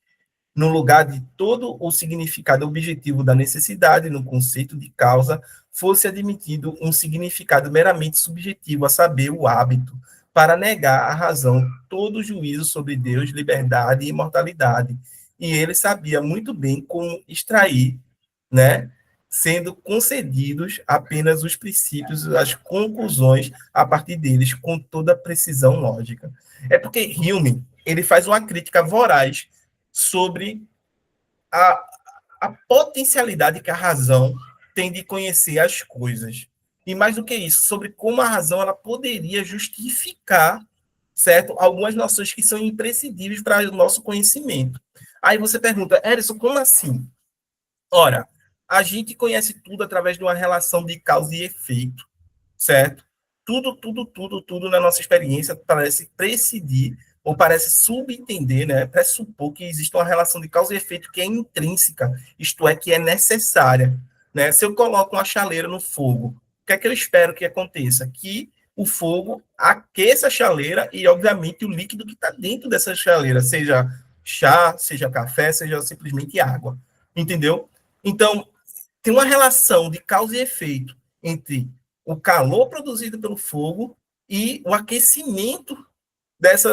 no lugar de todo o significado objetivo da necessidade no conceito de causa, fosse admitido um significado meramente subjetivo, a saber, o hábito, para negar à razão todo juízo sobre Deus, liberdade e imortalidade. E ele sabia muito bem como extrair, né, sendo concedidos apenas os princípios, as conclusões a partir deles, com toda a precisão lógica. É porque Hume, ele faz uma crítica voraz sobre a, a potencialidade que a razão tem de conhecer as coisas. E mais do que isso, sobre como a razão ela poderia justificar, certo, algumas noções que são imprescindíveis para o nosso conhecimento. Aí você pergunta, Erison, como assim? Ora, a gente conhece tudo através de uma relação de causa e efeito, certo? Tudo na nossa experiência parece presidir ou parece subentender, né? Pressupor que existe uma relação de causa e efeito que é intrínseca, isto é, que é necessária, né? Se eu coloco uma chaleira no fogo, o que é que eu espero que aconteça? Que o fogo aqueça a chaleira e, obviamente, o líquido que está dentro dessa chaleira, seja chá, seja café, seja simplesmente água, entendeu? Então, tem uma relação de causa e efeito entre o calor produzido pelo fogo e o aquecimento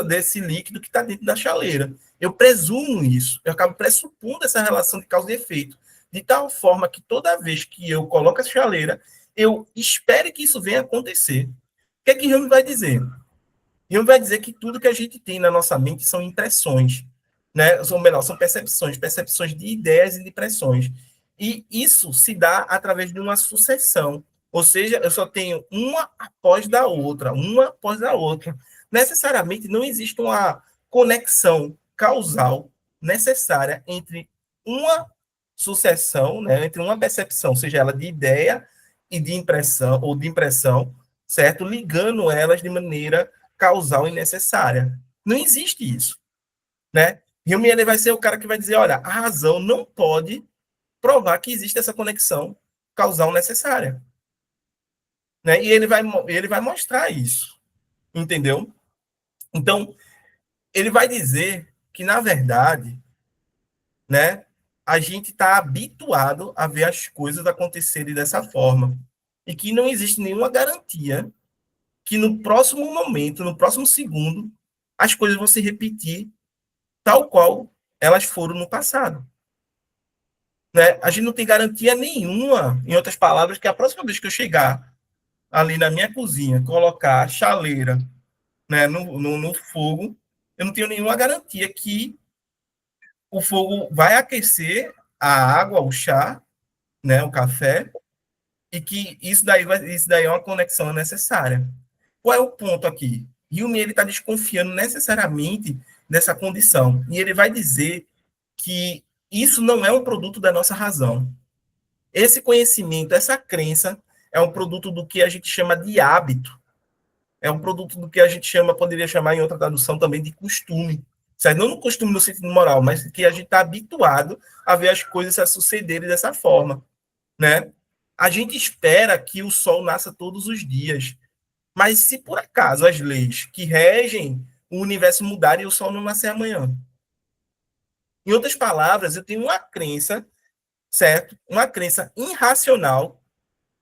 desse líquido que está dentro da chaleira. Eu presumo isso, eu acabo pressupondo essa relação de causa e efeito, de tal forma que toda vez que eu coloco a chaleira, eu espere que isso venha acontecer. O que é que Hume vai dizer? Hume vai dizer que tudo que a gente tem na nossa mente são impressões, né? Ou melhor, são percepções de ideias e de impressões. E isso se dá através de uma sucessão. Ou seja, eu só tenho uma após da outra, uma após da outra. Necessariamente não existe uma conexão causal necessária entre uma sucessão, né, entre uma percepção, seja ela de ideia e de impressão, ou de impressão, certo? Ligando elas de maneira causal e necessária. Não existe isso, né? Hume, ele vai ser o cara que vai dizer, olha, a razão não pode provar que existe essa conexão causal necessária, né? E ele vai mostrar isso, entendeu? Então, ele vai dizer que, na verdade, né, a gente está habituado a ver as coisas acontecerem dessa forma e que não existe nenhuma garantia que no próximo momento, no próximo segundo, as coisas vão se repetir tal qual elas foram no passado. Né? A gente não tem garantia nenhuma, em outras palavras, que a próxima vez que eu chegar ali na minha cozinha, colocar a chaleira, né, no fogo, eu não tenho nenhuma garantia que o fogo vai aquecer a água, o chá, né, o café, e que isso daí é uma conexão necessária. Qual é o ponto aqui? Hume está desconfiando necessariamente dessa condição. E ele vai dizer que isso não é um produto da nossa razão. Esse conhecimento, essa crença, é um produto do que a gente chama de hábito. É um produto do que a gente chama, poderia chamar em outra tradução também de costume. Certo? Não no costume no sentido moral, mas que a gente está habituado a ver as coisas se sucederem dessa forma. Né? A gente espera que o sol nasça todos os dias. Mas se por acaso as leis que regem o universo mudarem e o sol não nascer amanhã? Em outras palavras, eu tenho uma crença, certo? Uma crença irracional,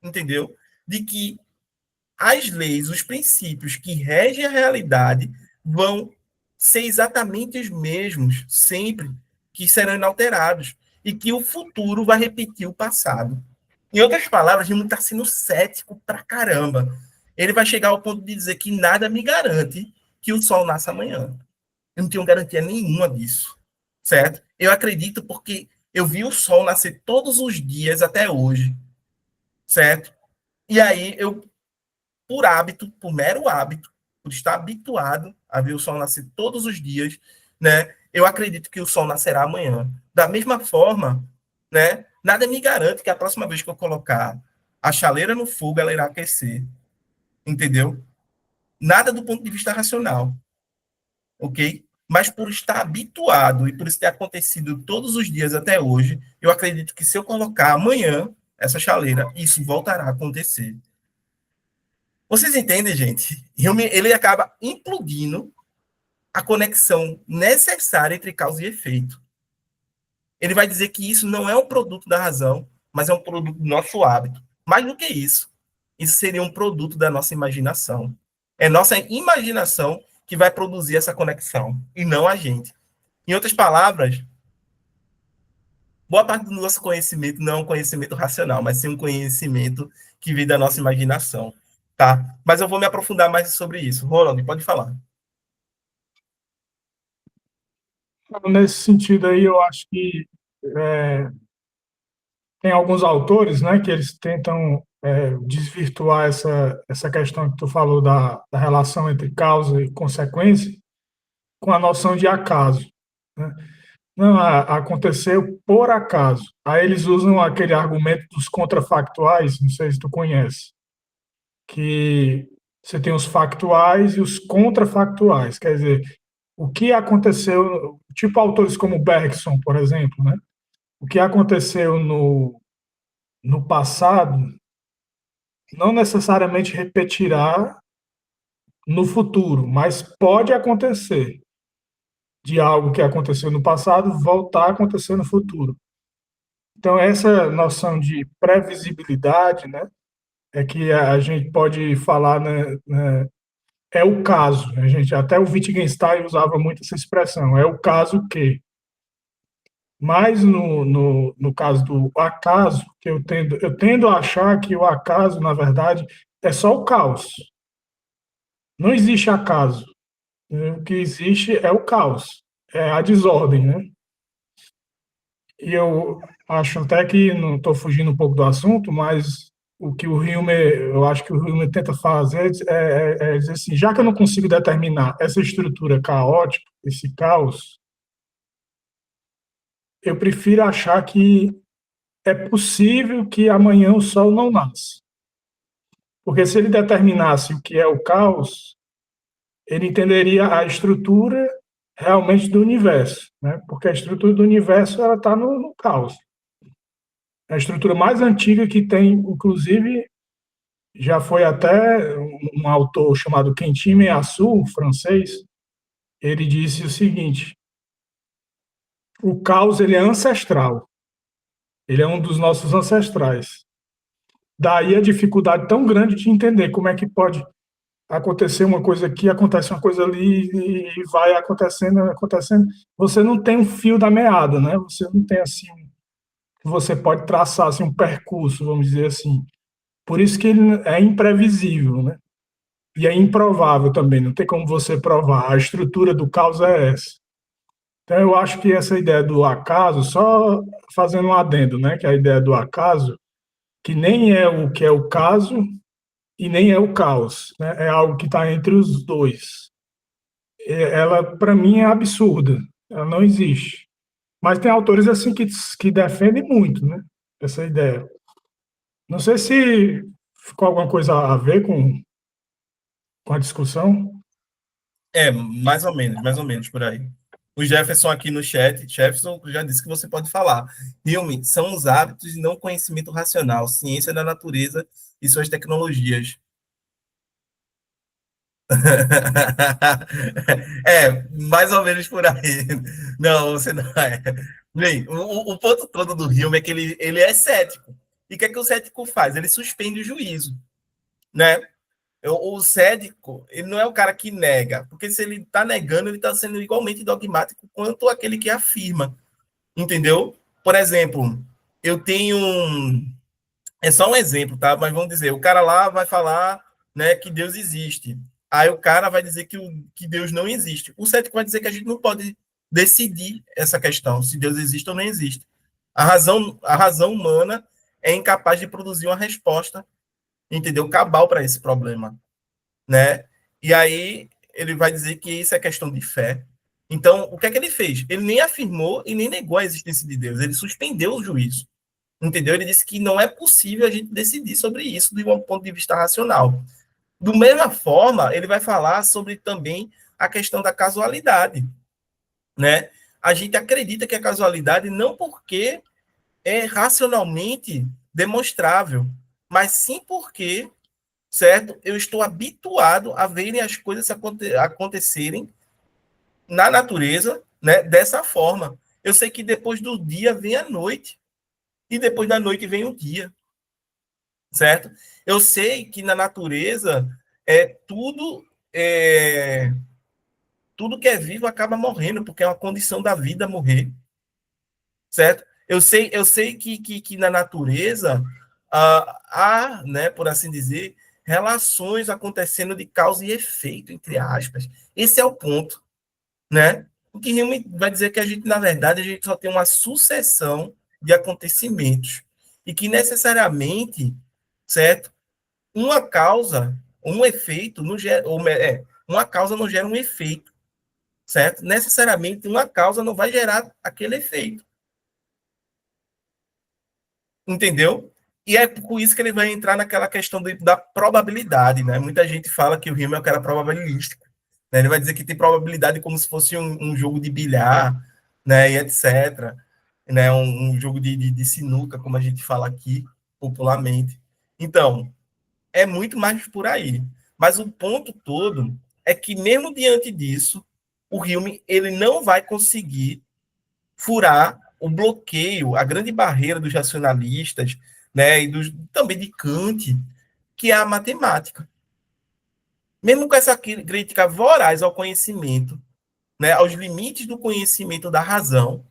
entendeu? De que as leis, os princípios que regem a realidade vão ser exatamente os mesmos sempre, que serão inalterados, e que o futuro vai repetir o passado. Em outras palavras, ele está sendo cético pra caramba. Ele vai chegar ao ponto de dizer que nada me garante que o sol nasça amanhã. Eu não tenho garantia nenhuma disso, certo? Eu acredito porque eu vi o sol nascer todos os dias até hoje, certo? E aí eu, por hábito, por mero hábito, por estar habituado a ver o sol nascer todos os dias, né? Eu acredito que o sol nascerá amanhã. Da mesma forma, né? Nada me garante que a próxima vez que eu colocar a chaleira no fogo, ela irá aquecer. Entendeu? Nada do ponto de vista racional. Ok? Mas por estar habituado e por isso ter acontecido todos os dias até hoje, eu acredito que se eu colocar amanhã essa chaleira, isso voltará a acontecer. Vocês entendem, gente? Ele acaba implodindo a conexão necessária entre causa e efeito. Ele vai dizer que isso não é um produto da razão, mas é um produto do nosso hábito. Mais do que isso, isso seria um produto da nossa imaginação. É nossa imaginação que vai produzir essa conexão, e não a gente. Em outras palavras, boa parte do nosso conhecimento não é um conhecimento racional, mas sim um conhecimento que vem da nossa imaginação. Tá? Mas eu vou me aprofundar mais sobre isso. Roland, pode falar. Nesse sentido aí, eu acho que tem alguns autores, né, que eles tentam desvirtuar essa questão que tu falou da relação entre causa e consequência com a noção de acaso, né? Não, aconteceu por acaso. Aí eles usam aquele argumento dos contrafactuais, não sei se tu conhece, que você tem os factuais e os contrafactuais, quer dizer, o que aconteceu, tipo autores como Bergson, por exemplo, né? O que aconteceu no passado não necessariamente repetirá no futuro, mas pode acontecer de algo que aconteceu no passado voltar a acontecer no futuro. Então, essa noção de previsibilidade, né, é que a gente pode falar, né, é o caso. A gente, até o Wittgenstein usava muito essa expressão, é o caso que. Mas no caso do acaso, que eu tendo a achar que o acaso, na verdade, é só o caos. Não existe acaso, né? O que existe é o caos, é a desordem, né? E eu acho até que não estou fugindo um pouco do assunto, mas o que o Hume, eu acho que o Hume tenta fazer é dizer assim, já que eu não consigo determinar essa estrutura caótica, esse caos, eu prefiro achar que é possível que amanhã o sol não nasça. Porque se ele determinasse o que é o caos, ele entenderia a estrutura realmente do universo, né? Porque a estrutura do universo ela está no caos. A estrutura mais antiga que tem, inclusive, já foi até um autor chamado Quentin Meillassoux, francês, ele disse o seguinte: o caos ele é ancestral, ele é um dos nossos ancestrais. Daí a dificuldade tão grande de entender como é que pode acontecer uma coisa aqui, acontece uma coisa ali e vai acontecendo, acontecendo. Você não tem um fio da meada, né? Você não tem assim, você pode traçar assim um percurso, vamos dizer assim. Por isso que ele é imprevisível, né? E é improvável também, não tem como você provar. A estrutura do caos é essa. Então eu acho que essa ideia do acaso, só fazendo um adendo, né? Que a ideia do acaso, que nem é o que é o caso e nem é o caos, né? É algo que está entre os dois. Ela, para mim, é absurda. Ela não existe. Mas tem autores assim que defendem muito, né? Essa ideia. Não sei se ficou alguma coisa a ver com a discussão. Mais ou menos por aí. O Jefferson aqui no chat, Jefferson já disse que você pode falar. Filme são os hábitos e não conhecimento racional, ciência da natureza e suas tecnologias. Mais ou menos por aí. Não, você não é. Bem, o ponto todo do Hume é que ele é cético. E o que é que o cético faz? Ele suspende o juízo, né? O cético, ele não é o cara que nega, porque se ele está negando, ele está sendo igualmente dogmático quanto aquele que afirma, entendeu? Por exemplo, eu tenho é só um exemplo, tá? Mas vamos dizer, o cara lá vai falar, né, que Deus existe. Aí o cara vai dizer que Deus não existe. O cético vai dizer que a gente não pode decidir essa questão, se Deus existe ou não existe. A razão humana é incapaz de produzir uma resposta, entendeu? Cabal para esse problema, né? E aí ele vai dizer que isso é questão de fé. Então, o que é que ele fez? Ele nem afirmou e nem negou a existência de Deus. Ele suspendeu o juízo. Entendeu? Ele disse que não é possível a gente decidir sobre isso de um ponto de vista racional. Do mesma forma, ele vai falar sobre também a questão da casualidade, né? A gente acredita que a casualidade não porque é racionalmente demonstrável, mas sim porque, certo? Eu estou habituado a verem as coisas acontecerem na natureza, né? Dessa forma. Eu sei que depois do dia vem a noite e depois da noite vem o dia, certo? Eu sei que na natureza é tudo que é vivo acaba morrendo, porque é uma condição da vida morrer, certo? Eu sei que na natureza há, né, por assim dizer, relações acontecendo de causa e efeito, entre aspas. Esse é o ponto, né? O que Hume vai dizer que a gente, na verdade, a gente só tem uma sucessão de acontecimentos e que necessariamente, certo? Uma causa, um efeito, não gera, uma causa não gera um efeito, certo? Necessariamente uma causa não vai gerar aquele efeito, entendeu? E é por isso que ele vai entrar naquela questão da probabilidade, né? Muita gente fala que o Hume é um cara probabilístico, né? Ele vai dizer que tem probabilidade como se fosse um jogo de bilhar, né? E etc. Né? Um jogo de sinuca, como a gente fala aqui popularmente. Então, é muito mais por aí. Mas o ponto todo é que, mesmo diante disso, o Hume ele não vai conseguir furar o bloqueio, a grande barreira dos racionalistas, né, e também de Kant, que é a matemática. Mesmo com essa crítica voraz ao conhecimento, né, aos limites do conhecimento da razão,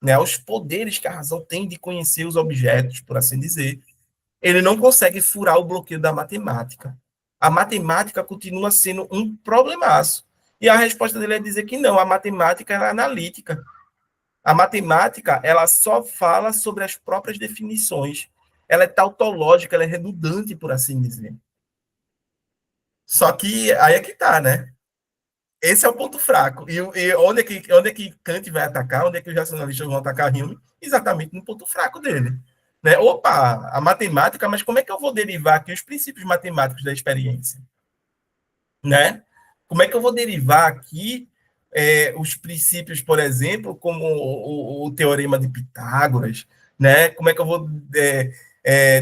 né, aos poderes que a razão tem de conhecer os objetos, por assim dizer, ele não consegue furar o bloqueio da matemática. A matemática continua sendo um problemaço. E a resposta dele é dizer que não, a matemática é analítica. A matemática, ela só fala sobre as próprias definições. Ela é tautológica, ela é redundante, por assim dizer. Só que aí é que tá, né? Esse é o ponto fraco. E onde é que Kant vai atacar? Onde é que os racionalistas vão atacar Hume? Exatamente no ponto fraco dele. Né? Opa, a matemática, mas como é que eu vou derivar aqui os princípios matemáticos da experiência? Né? Como é que eu vou derivar aqui os princípios, por exemplo, como o teorema de Pitágoras? Né? Como é que eu vou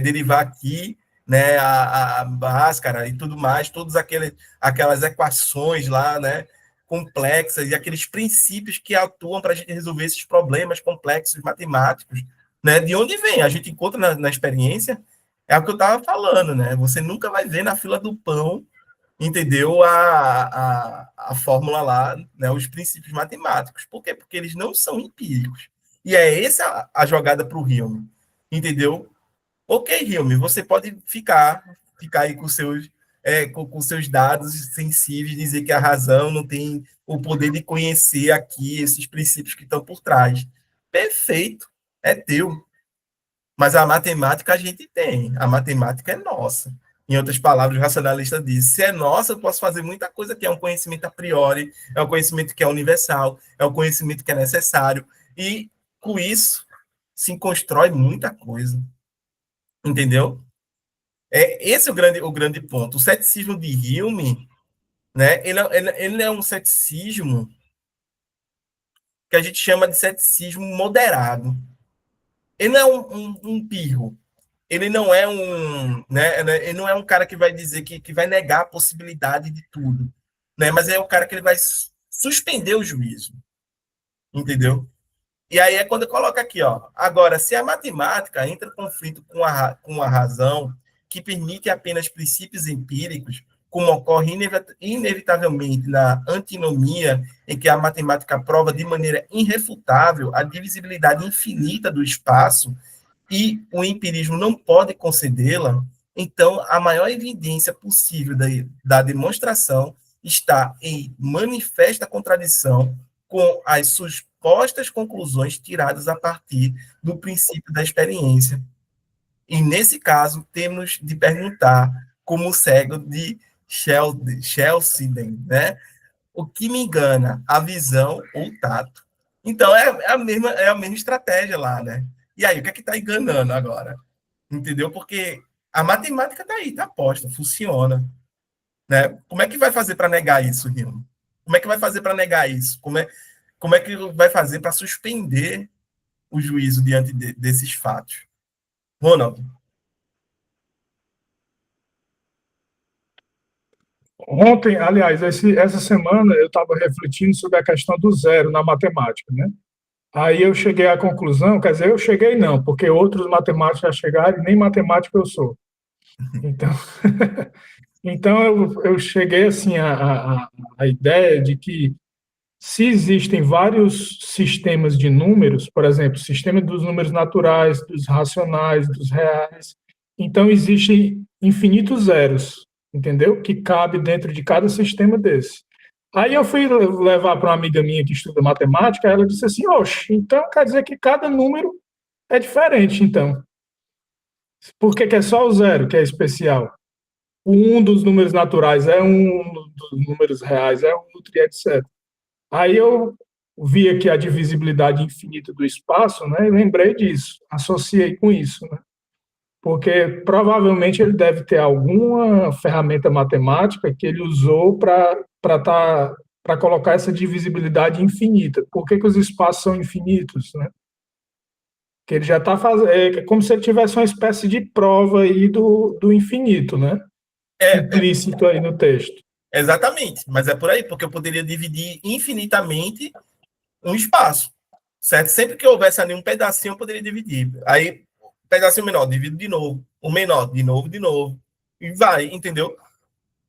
derivar aqui, né, a Bhaskara e tudo mais, todas aquelas equações lá, né, complexas e aqueles princípios que atuam para a gente resolver esses problemas complexos matemáticos, né? De onde vem? A gente encontra na experiência, é o que eu estava falando, né? Você nunca vai ver na fila do pão, entendeu? A fórmula lá, né, os princípios matemáticos. Por quê? Porque eles não são empíricos. E é essa a jogada para o Hume, entendeu? Ok, Hilme, você pode ficar aí com seus dados sensíveis, dizer que a razão não tem o poder de conhecer aqui esses princípios que estão por trás. Perfeito, é teu. Mas a matemática a gente tem, a matemática é nossa. Em outras palavras, o racionalista diz: se é nossa, eu posso fazer muita coisa que é um conhecimento a priori, é um conhecimento que é universal, é um conhecimento que é necessário, e com isso se constrói muita coisa. Entendeu? Esse é o grande ponto. O ceticismo de Hume, né, ele é um ceticismo que a gente chama de ceticismo moderado. Ele não é um pirro. Ele não é né, ele não é um cara que vai dizer que vai negar a possibilidade de tudo, né? Mas é o cara que ele vai suspender o juízo, entendeu? E aí é quando coloca aqui, ó. Agora, se a matemática entra em conflito com a razão, que permite apenas princípios empíricos, como ocorre inevitavelmente na antinomia, em que a matemática prova de maneira irrefutável a divisibilidade infinita do espaço, e o empirismo não pode concedê-la, então a maior evidência possível da demonstração está em manifesta contradição com as supostas conclusões tiradas a partir do princípio da experiência. E, nesse caso, temos de perguntar, como o cego de Chalcedon, né? O que me engana, a visão ou o tato? Então, é a mesma estratégia lá, né? E aí, o que é que está enganando agora? Entendeu? Porque a matemática está aí, está posta, funciona. Né? Como é que vai fazer para negar isso, Rino? Como é que vai fazer para negar isso? Como é que vai fazer para suspender o juízo diante desses fatos? Ronald. Ontem, aliás, essa semana eu estava refletindo sobre a questão do zero na matemática, né? Aí eu cheguei à conclusão, quer dizer, eu cheguei não, porque outros matemáticos já chegaram e nem matemático eu sou. Então, então eu cheguei assim à ideia de que se existem vários sistemas de números, por exemplo, o sistema dos números naturais, dos racionais, dos reais, então existem infinitos zeros, entendeu? Que cabe dentro de cada sistema desse. Aí eu fui levar para uma amiga minha que estuda matemática, ela disse assim, oxe, então quer dizer que cada número é diferente, então. Por que é só o zero que é especial? Um dos números naturais é um, dos números reais é outro, e etc. Aí eu vi aqui a divisibilidade infinita do espaço, né, e lembrei disso, associei com isso, né, porque provavelmente ele deve ter alguma ferramenta matemática que ele usou para colocar essa divisibilidade infinita. Por que os espaços são infinitos, né? Que ele já está fazendo, é como se ele tivesse uma espécie de prova aí do infinito, né? Implícito aí no texto. Exatamente, mas é por aí, porque eu poderia dividir infinitamente um espaço, certo? Sempre que houvesse ali um pedacinho, eu poderia dividir. Aí, pedacinho menor, divido de novo. O menor, de novo, e vai, entendeu?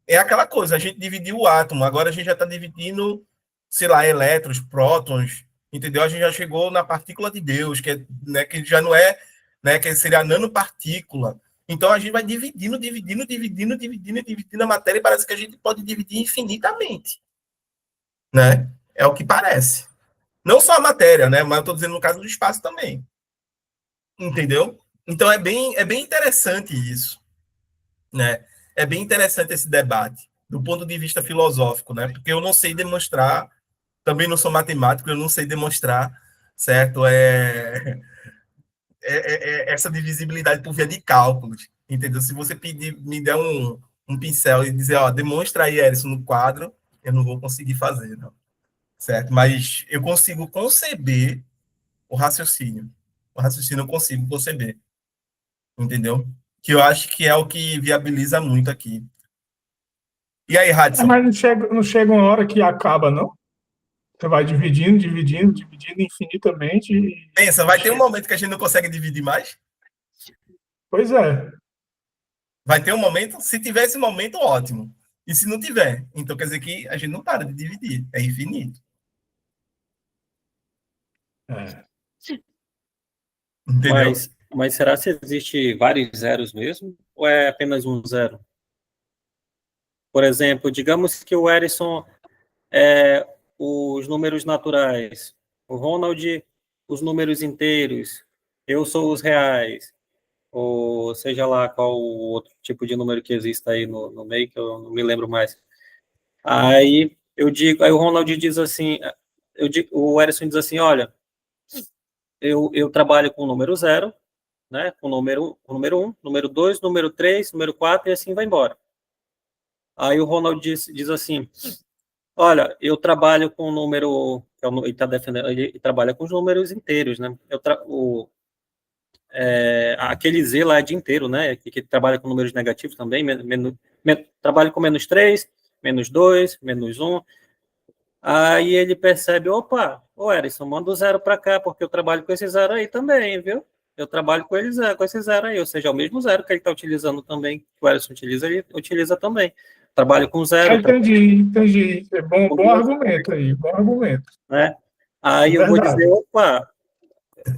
É aquela coisa, a gente dividiu o átomo, agora a gente já está dividindo, sei lá, elétrons, prótons, entendeu? A gente já chegou na partícula de Deus, né, que já não é, né, que seria a nanopartícula. Então a gente vai dividindo a matéria e parece que a gente pode dividir infinitamente, né? É o que parece. Não só a matéria, né? Mas eu estou dizendo no caso do espaço também, entendeu? Então é bem interessante isso, né? É bem interessante esse debate do ponto de vista filosófico, né? Porque eu não sei demonstrar, também não sou matemático, eu não sei demonstrar, certo? Essa divisibilidade por via de cálculos, entendeu? Se você pedir, me der um pincel e dizer, ó, demonstra aí, Erison, no quadro, eu não vou conseguir fazer, não, certo? Mas eu consigo conceber o raciocínio. O raciocínio eu consigo conceber, entendeu? Que eu acho que é o que viabiliza muito aqui. E aí, Radisson? Mas não chega uma hora que acaba, não? Você vai dividindo infinitamente. Pensa, vai ter um momento que a gente não consegue dividir mais? Pois é. Vai ter um momento, se tiver esse momento, ótimo. E se não tiver, então quer dizer que a gente não para de dividir, é infinito. É. Entendeu? Mas será que existe vários zeros mesmo? Ou é apenas um zero? Por exemplo, digamos que o Erison é os números naturais, o Ronald, os números inteiros, eu sou os reais, ou seja lá qual o outro tipo de número que existe aí no meio, que eu não me lembro mais. Aí aí o Ronald diz assim, o Erison diz assim, olha, eu trabalho com o número zero, né, com o número 1, número 2, número 3, número 4, e assim vai embora. Aí o Ronald diz assim, olha, eu trabalho com o número, ele está defendendo, ele trabalha com os números inteiros, né? Aquele Z lá é de inteiro, né? Que trabalha com números negativos também, trabalha com menos 3, menos 2, menos 1. Aí ele percebe, opa, ô Erison, manda o zero para cá, porque eu trabalho com esse zero aí também, viu? Eu trabalho com esse zero aí, ou seja, é o mesmo zero que ele está utilizando também, que o Erison utiliza, ele utiliza também. Trabalho com zero. Entendi. É bom argumento aí, bom argumento. Né? Aí eu vou Verdade. dizer, opa,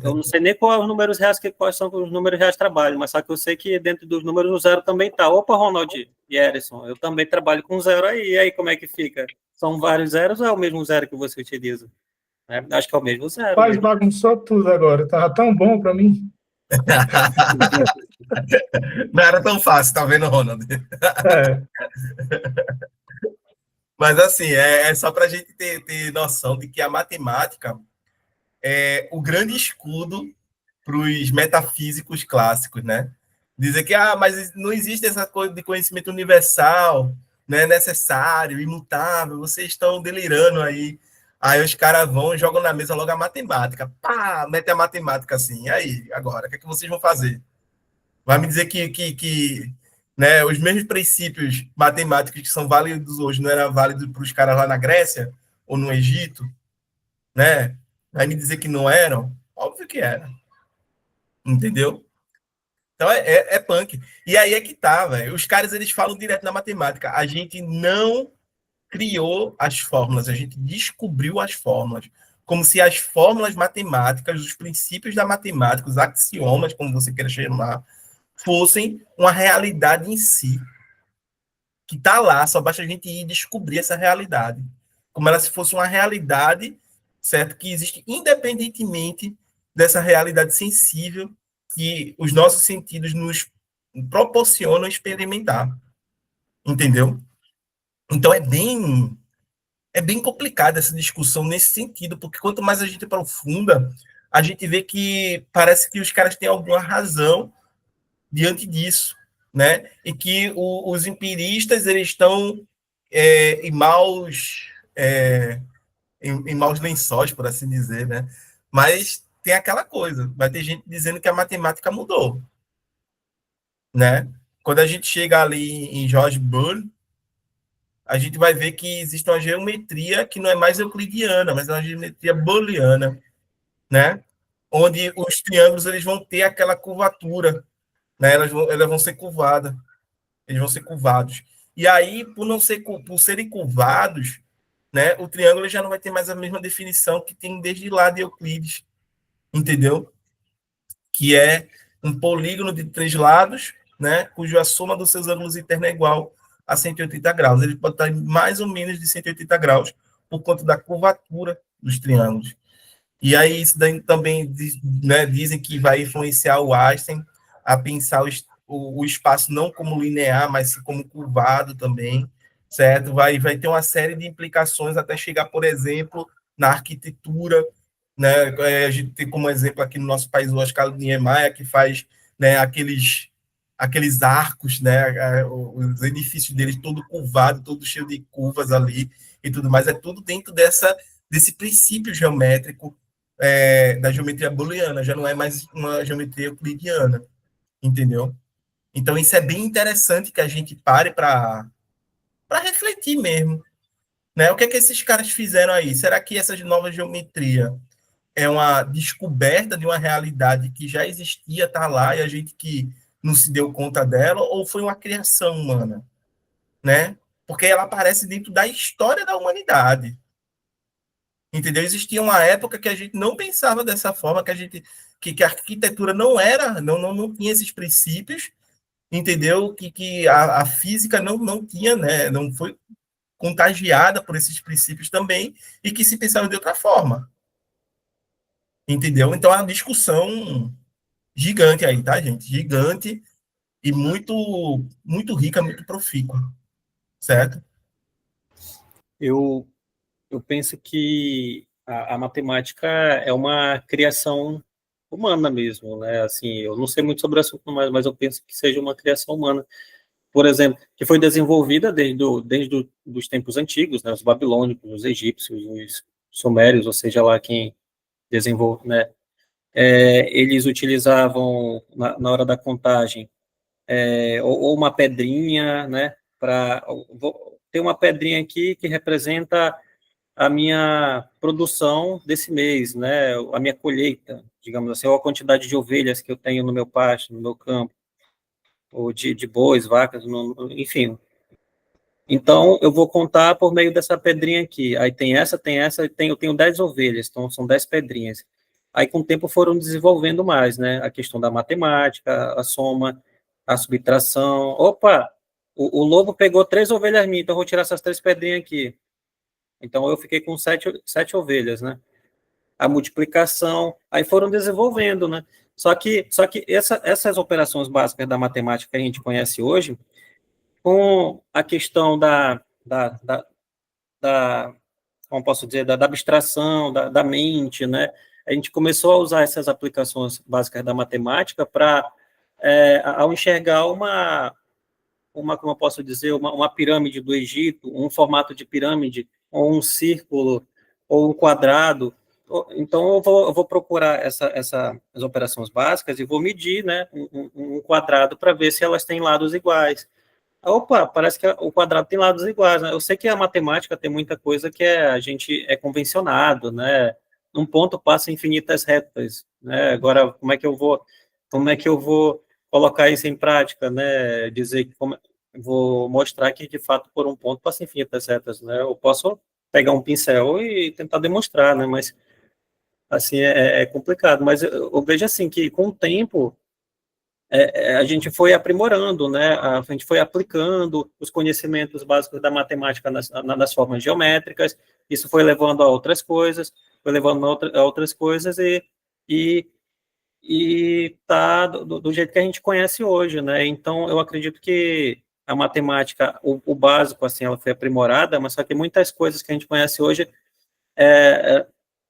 eu não sei nem quais os números reais, quais são os números reais de trabalho, mas só que eu sei que dentro dos números o zero também tá. Opa, Ronald e Erison, eu também trabalho com zero aí, e aí como é que fica? São vários zeros ou é o mesmo zero que você utiliza? Acho que é o mesmo zero. Faz bagunçou tudo agora. Tava tão bom para mim. Não era tão fácil, tá vendo, Ronald? É. Mas assim, é só para a gente ter noção de que a matemática é o grande escudo para os metafísicos clássicos, né? Dizer que, mas não existe essa coisa de conhecimento universal, né, necessário, imutável, vocês estão delirando aí. Aí os caras vão e jogam na mesa logo a matemática. Pá, mete a matemática assim. E aí, agora, o que é que vocês vão fazer? Vai me dizer que né, os mesmos princípios matemáticos que são válidos hoje não eram válidos para os caras lá na Grécia ou no Egito, né? Vai me dizer que não eram? Óbvio que eram. Entendeu? Então é punk. E aí é que tá, velho. Os caras eles falam direto na matemática. A gente não criou as fórmulas, a gente descobriu as fórmulas. Como se as fórmulas matemáticas, os princípios da matemática, os axiomas, como você queira chamar, fossem uma realidade em si. Que está lá, só basta a gente ir descobrir essa realidade. Como ela se fosse uma realidade, certo? Que existe independentemente dessa realidade sensível que os nossos sentidos nos proporcionam experimentar. Entendeu? Então é bem complicada essa discussão nesse sentido, porque quanto mais a gente aprofunda, a gente vê que parece que os caras têm alguma razão diante disso, né? E que os empiristas eles estão em maus lençóis, por assim dizer, né? Mas tem aquela coisa, vai ter gente dizendo que a matemática mudou, né? Quando a gente chega ali em George Boole, a gente vai ver que existe uma geometria que não é mais euclidiana, mas é uma geometria booleana, né? Onde os triângulos eles vão ter aquela curvatura, né? Elas vão ser curvadas. eles vão ser curvados. E aí, por serem curvados, né, o triângulo já não vai ter mais a mesma definição que tem desde lá de Euclides, entendeu? Que é um polígono de 3 lados, né, cuja soma dos seus ângulos internos é igual a 180 graus. Ele pode estar em mais ou menos de 180 graus por conta da curvatura dos triângulos. E aí isso daí também, né, dizem que vai influenciar o Einstein a pensar o espaço não como linear, mas como curvado também, certo? Vai ter uma série de implicações até chegar, por exemplo, na arquitetura, né? A gente tem como exemplo aqui no nosso país o Oscar Niemeyer, que faz, né, aqueles arcos, né, os edifícios deles todo curvado, todo cheio de curvas ali e tudo mais, é tudo dentro desse princípio geométrico, da geometria booleana, já não é mais uma geometria euclidiana, entendeu? Então isso é bem interessante que a gente pare para refletir mesmo, né? O que é que esses caras fizeram aí? Será que essa nova geometria é uma descoberta de uma realidade que já existia, tá lá, e a gente que não se deu conta dela, ou foi uma criação humana, né? Porque ela aparece dentro da história da humanidade, entendeu? Existia uma época que a gente não pensava dessa forma, que a arquitetura não tinha esses princípios, entendeu? Que a física não tinha, né? Não foi contagiada por esses princípios também, e que se pensava de outra forma, entendeu? Então é uma discussão gigante aí, tá, gente? Gigante e muito rica, muito profícua, certo? Eu, eu penso que a matemática é uma criação humana mesmo, né? Assim, eu não sei muito sobre o assunto, mas eu penso que seja uma criação humana. Por exemplo, que foi desenvolvida desde os tempos antigos, né? Os babilônicos, os egípcios, os sumérios, ou seja lá quem desenvolve, né? Eles utilizavam na hora da contagem ou uma pedrinha, né? Ter uma pedrinha aqui que representa a minha produção desse mês, né? A minha colheita, digamos assim, ou a quantidade de ovelhas que eu tenho no meu pasto, no meu campo, ou de bois, vacas, enfim. Então, eu vou contar por meio dessa pedrinha aqui. Aí tem essa, eu tenho 10 ovelhas, então são 10 pedrinhas. Aí, com o tempo, foram desenvolvendo mais, né? A questão da matemática, a soma, a subtração. Opa, o lobo pegou 3 ovelhas minhas, então eu vou tirar essas 3 pedrinhas aqui. Então, eu fiquei com sete ovelhas, né? A multiplicação, aí foram desenvolvendo, né? Só que essas operações básicas da matemática que a gente conhece hoje, com a questão da como posso dizer, da abstração, da mente, né? A gente começou a usar essas aplicações básicas da matemática para, ao enxergar como eu posso dizer, uma pirâmide do Egito, um formato de pirâmide, ou um círculo, ou um quadrado. Então, eu vou procurar essas operações básicas e vou medir, né, um quadrado para ver se elas têm lados iguais. Opa, parece que o quadrado tem lados iguais, né? Eu sei que a matemática tem muita coisa que a gente é convencionado, né? Num ponto passa infinitas retas, né? Agora, como é que eu vou colocar isso em prática, né? Dizer que vou mostrar que de fato por um ponto passa infinitas retas, né? Eu posso pegar um pincel e tentar demonstrar, né? Mas assim é complicado. Mas eu vejo assim que com o tempo a gente foi aprimorando, né? A gente foi aplicando os conhecimentos básicos da matemática nas formas geométricas, isso foi levando a outras coisas, foi levando a outras coisas e, e tá do jeito que a gente conhece hoje, né? Então, eu acredito que a matemática, o básico, assim, ela foi aprimorada, mas só que muitas coisas que a gente conhece hoje,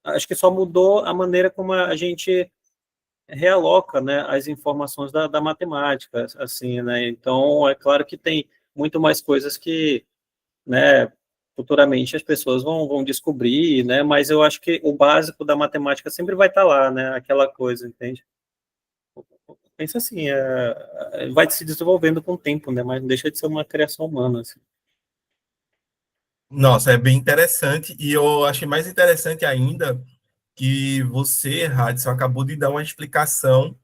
acho que só mudou a maneira como a gente realoca, né, as informações da matemática, assim, né, então é claro que tem muito mais coisas que, né, futuramente as pessoas vão descobrir, né, mas eu acho que o básico da matemática sempre vai estar lá, né, aquela coisa, entende? Pensa assim, vai se desenvolvendo com o tempo, né, mas não deixa de ser uma criação humana, assim. Nossa, é bem interessante, e eu achei mais interessante ainda que você, Radisson, acabou de dar uma explicação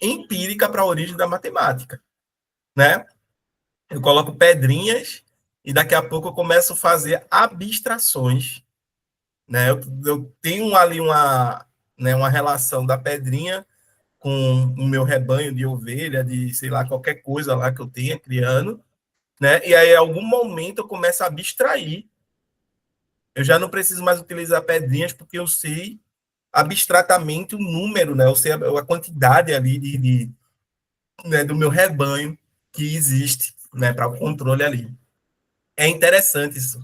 empírica para a origem da matemática, né? eu coloco pedrinhas e daqui a pouco eu começo a fazer abstrações, né? Eu tenho ali uma relação da pedrinha com o meu rebanho de ovelha, de sei lá, qualquer coisa lá que eu tenha criando, né? E aí, em algum momento, eu começo a abstrair. Eu já não preciso mais utilizar pedrinhas, porque eu sei abstratamente o número, né? Eu sei a quantidade ali né, do meu rebanho que existe, né, para o controle ali. É interessante isso.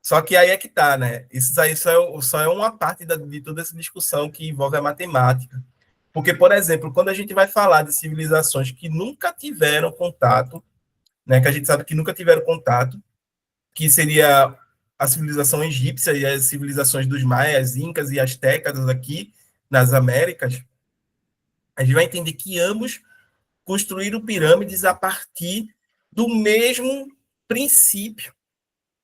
Só que aí é que tá, né? Isso aí só é uma parte de toda essa discussão que envolve a matemática. Porque, por exemplo, quando a gente vai falar de civilizações que nunca tiveram contato, né, que a gente sabe que nunca tiveram contato, que seria a civilização egípcia e as civilizações dos maias, incas e astecas aqui nas Américas, a gente vai entender que ambos construíram pirâmides a partir do mesmo princípio,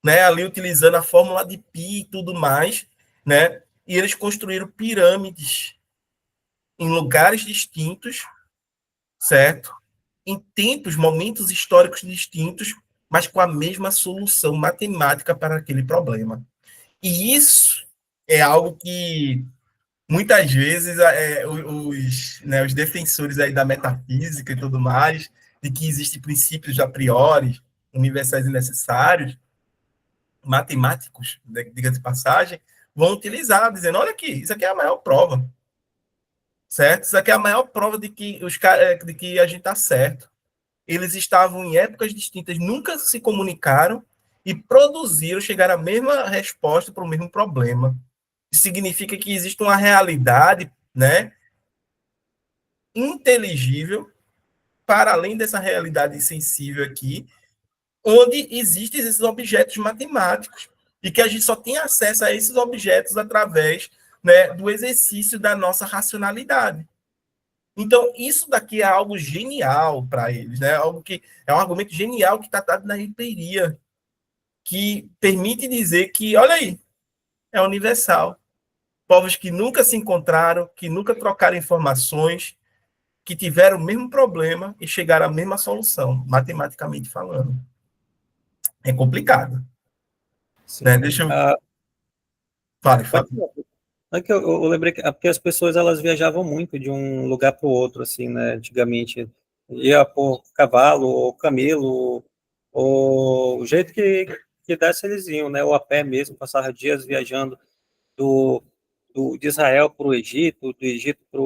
né? Ali utilizando a fórmula de Pi e tudo mais, né? E eles construíram pirâmides em lugares distintos, certo? Em tempos, momentos históricos distintos, mas com a mesma solução matemática para aquele problema. E isso é algo que muitas vezes né, os defensores aí da metafísica e tudo mais, de que existem princípios a priori, universais e necessários, matemáticos, diga de passagem, vão utilizar, dizendo, olha aqui, isso aqui é a maior prova, certo? Isso aqui é a maior prova de que a gente está certo. Eles estavam em épocas distintas, nunca se comunicaram e produziram, chegaram à mesma resposta para o mesmo problema. Isso significa que existe uma realidade, né, inteligível, para além dessa realidade sensível aqui, onde existem esses objetos matemáticos e que a gente só tem acesso a esses objetos através, né, do exercício da nossa racionalidade. Então, isso daqui é algo genial para eles, né? Algo que é um argumento genial que está dado na empiria, que permite dizer que, olha aí, é universal. Povos que nunca se encontraram, que nunca trocaram informações, que tiveram o mesmo problema e chegaram à mesma solução, matematicamente falando. É complicado. Sim. Né? Deixa eu... Fale. É que eu lembrei que porque as pessoas elas viajavam muito de um lugar para o outro, assim, né? Antigamente ia por cavalo ou camelo, ou o jeito que desse eles iam, né? Ou a pé mesmo, passava dias viajando de Israel para o Egito, do Egito para,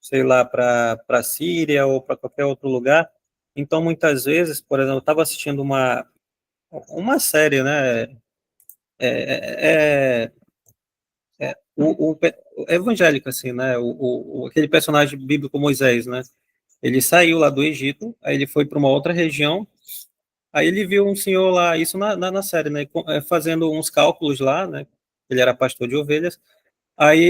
sei lá, para a Síria ou para qualquer outro lugar. Então, muitas vezes, por exemplo, eu estava assistindo uma série, né? O evangélico, assim, né? Aquele personagem bíblico Moisés, né? Ele saiu lá do Egito, aí ele foi para uma outra região, aí ele viu um senhor lá, isso na série, né? Fazendo uns cálculos lá, né? Ele era pastor de ovelhas. Aí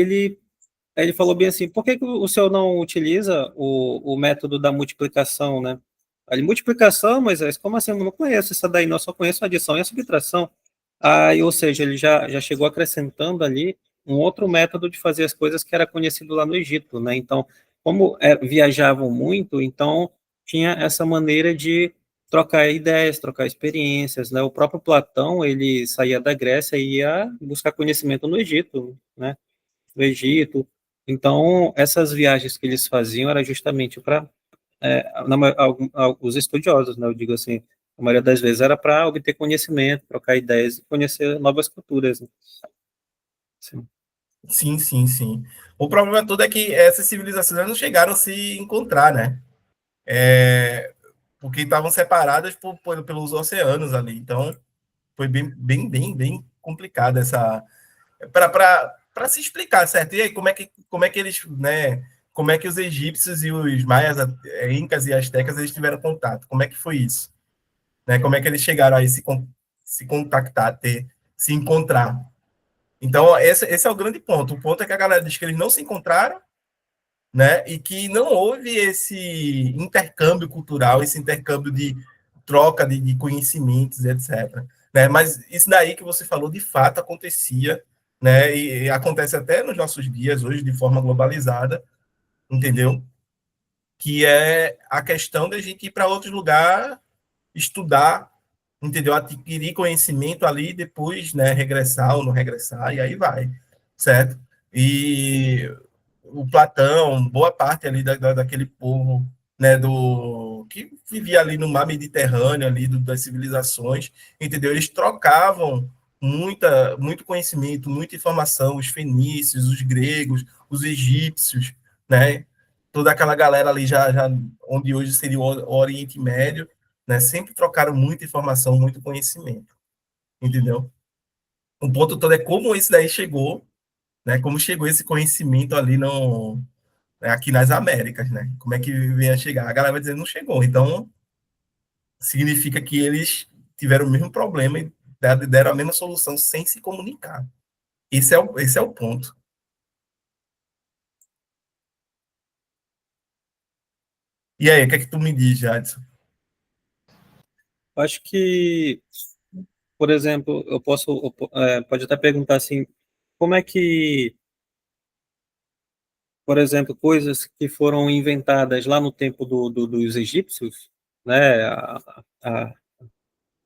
ele falou bem assim: por que o senhor não utiliza o método da multiplicação, né? Aí, multiplicação, Moisés, como assim? Eu não conheço essa daí, não, eu só conheço a adição e a subtração. Aí, ou seja, ele já chegou acrescentando ali um outro método de fazer as coisas que era conhecido lá no Egito, né? Então, como viajavam muito, então tinha essa maneira de trocar ideias, trocar experiências, né? O próprio Platão, ele saía da Grécia e ia buscar conhecimento no Egito, né? No Egito. Então, essas viagens que eles faziam era justamente para os estudiosos, né? Eu digo assim, a maioria das vezes era para obter conhecimento, trocar ideias e conhecer novas culturas. Né? Sim. Sim. O problema todo é que essas civilizações não chegaram a se encontrar, né? Porque estavam separadas pelos oceanos ali. Então, foi bem complicado essa... Para se explicar, certo? E aí, como é que eles, né? Como é que os egípcios e os maias, incas e astecas, eles tiveram contato? Como é que foi isso? Né? Como é que eles chegaram a se contactar, se encontrar? Então, esse é o grande ponto. O ponto é que a galera diz que eles não se encontraram, né? E que não houve esse intercâmbio cultural, esse intercâmbio de troca de conhecimentos, etc. Né? Mas isso daí que você falou, de fato, acontecia, né? E acontece até nos nossos dias, hoje, de forma globalizada, entendeu? Que é a questão da gente ir para outro lugar estudar, entendeu? Adquirir conhecimento ali, depois, né, regressar ou não regressar, e aí vai, certo? E o Platão, boa parte ali daquele povo, né, que vivia ali no mar Mediterrâneo, ali das civilizações, entendeu? Eles trocavam muito conhecimento, muita informação, os fenícios, os gregos, os egípcios, né? Toda aquela galera ali já onde hoje seria o Oriente Médio, né? Sempre trocaram muita informação, muito conhecimento, entendeu? O ponto todo é como esse daí chegou, né? Como chegou esse conhecimento ali no, aqui nas Américas, né? Como é que vem a chegar? A galera vai dizer não chegou, então significa que eles tiveram o mesmo problema e deram a mesma solução sem se comunicar. Esse é o ponto. E aí, o que é que tu me diz, Jadson? Acho que, por exemplo, pode até perguntar assim, como é que, por exemplo, coisas que foram inventadas lá no tempo dos egípcios, né,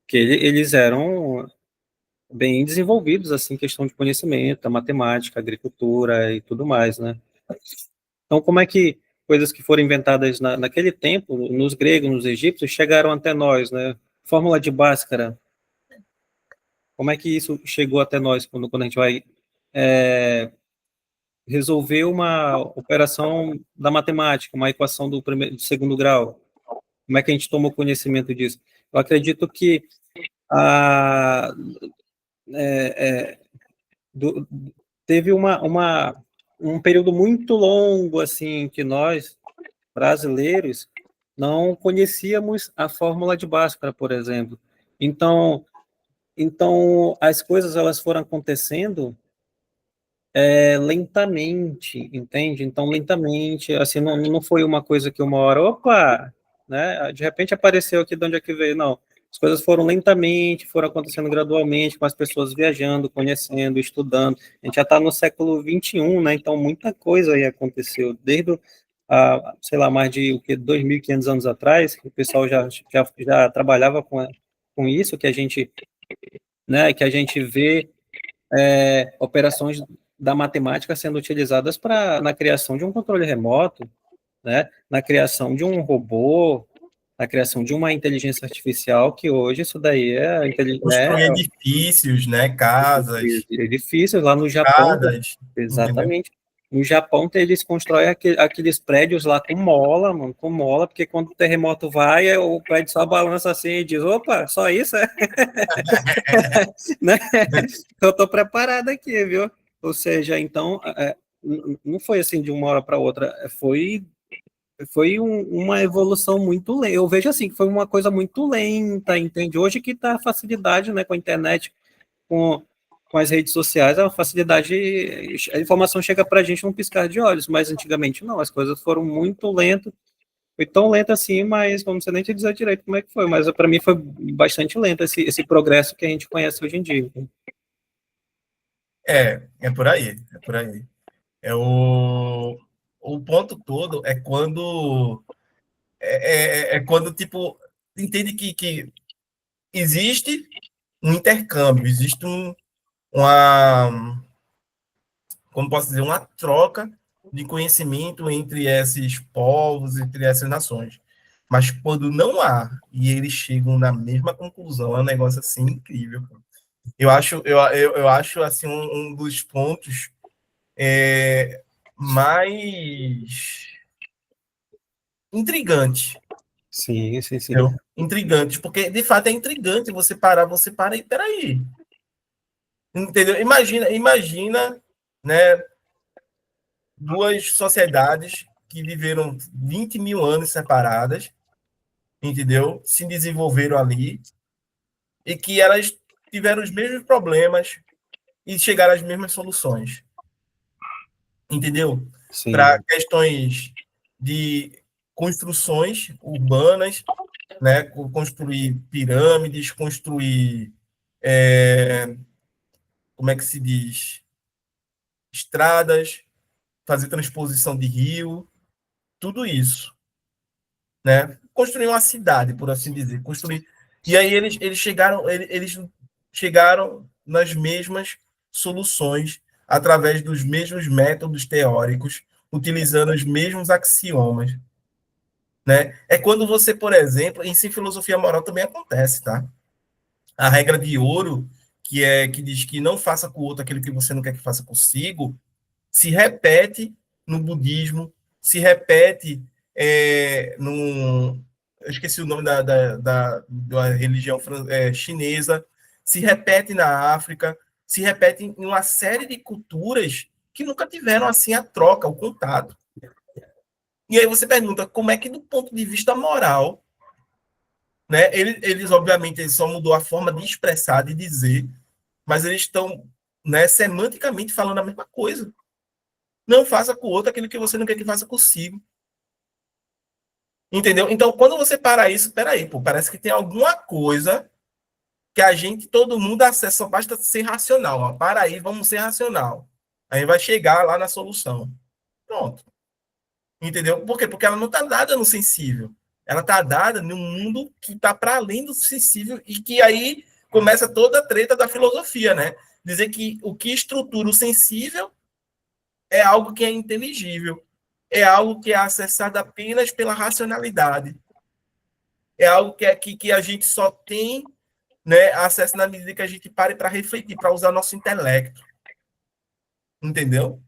que eles eram bem desenvolvidos, assim, em questão de conhecimento, a matemática, a agricultura e tudo mais, né? Então, como é que coisas que foram inventadas naquele tempo, nos gregos, nos egípcios, chegaram até nós, né? Fórmula de Bhaskara, como é que isso chegou até nós quando a gente vai resolver uma operação da matemática, uma equação do segundo grau? Como é que a gente tomou conhecimento disso? Eu acredito que a, do, teve um período muito longo, assim, que nós, brasileiros, não conhecíamos a fórmula de Bhaskara, por exemplo. Então, as coisas elas foram acontecendo lentamente, entende? Então, lentamente, assim, não foi uma coisa que uma hora, opa, né? De repente apareceu aqui de onde é que veio, não. As coisas foram lentamente, foram acontecendo gradualmente, com as pessoas viajando, conhecendo, estudando. A gente já está no século XXI, né? Então, muita coisa aí aconteceu, desde, sei lá, mais de 2.500 anos atrás, que o pessoal já trabalhava com isso, que a gente, né, que a gente vê operações da matemática sendo utilizadas na criação de um controle remoto, né, na criação de um robô, na criação de uma inteligência artificial, que hoje isso daí Construir edifícios, né? Casas, edifícios lá no Japão, casas, entendeu? exatamente. No Japão, eles constroem aqueles prédios lá com mola, mano, com mola, porque quando o terremoto vai, o prédio só balança assim e diz, opa, só isso, né? Eu tô preparado aqui, viu? Ou seja, então, não foi assim de uma hora para outra, foi uma evolução muito lenta. Eu vejo assim, que foi uma coisa muito lenta, entende? Hoje que tá a facilidade, né, com a internet, com, com as redes sociais, a facilidade, a informação chega para a gente num piscar de olhos, mas antigamente não, as coisas foram muito lentas, foi tão lenta assim, mas não sei nem te dizer direito como é que foi, mas para mim foi bastante lento esse progresso que a gente conhece hoje em dia. É por aí, é por aí. O ponto todo é quando quando tipo entende que existe um intercâmbio, existe uma, como posso dizer, uma troca de conhecimento entre esses povos, entre essas nações. Mas quando não há e eles chegam na mesma conclusão, é um negócio assim incrível. Eu acho assim um dos pontos mais intrigantes. Sim, sim, sim. Entendeu? Intrigantes, porque de fato é intrigante você para e peraí. Entendeu? Imagina, né, duas sociedades que viveram 20 mil anos separadas, entendeu? Se desenvolveram ali e que elas tiveram os mesmos problemas e chegaram às mesmas soluções, entendeu? Para Sim, questões de construções urbanas, né? Construir pirâmides, construir, como é que se diz? Estradas, fazer transposição de rio, tudo isso, né? Construir uma cidade, por assim dizer, construir E aí eles chegaram nas mesmas soluções através dos mesmos métodos teóricos, utilizando os mesmos axiomas, né? É quando você, por exemplo, em filosofia moral também acontece, tá? A regra de ouro, que diz que não faça com o outro aquilo que você não quer que faça consigo, se repete no budismo, se repete no. Eu esqueci o nome da religião chinesa, se repete na África, se repete em uma série de culturas que nunca tiveram assim a troca, o contato. E aí você pergunta como é que, do ponto de vista moral, né, eles obviamente só mudou a forma de expressar, de dizer, mas eles estão, né, semanticamente falando a mesma coisa. Não faça com o outro aquilo que você não quer que faça consigo. Entendeu? Então, quando você para isso, peraí, pô, parece que tem alguma coisa que a gente, todo mundo acessa, só basta ser racional. Ó. Para aí, vamos ser racional. Aí vai chegar lá na solução. Pronto. Entendeu? Por quê? Porque ela não está dada no sensível. Ela está dada num mundo que está para além do sensível e que aí começa toda a treta da filosofia, né? Dizer que o que estrutura o sensível é algo que é inteligível, é algo que é acessado apenas pela racionalidade, é algo que a gente só tem, né, acesso na medida que a gente pare para refletir, para usar nosso intelecto. Entendeu?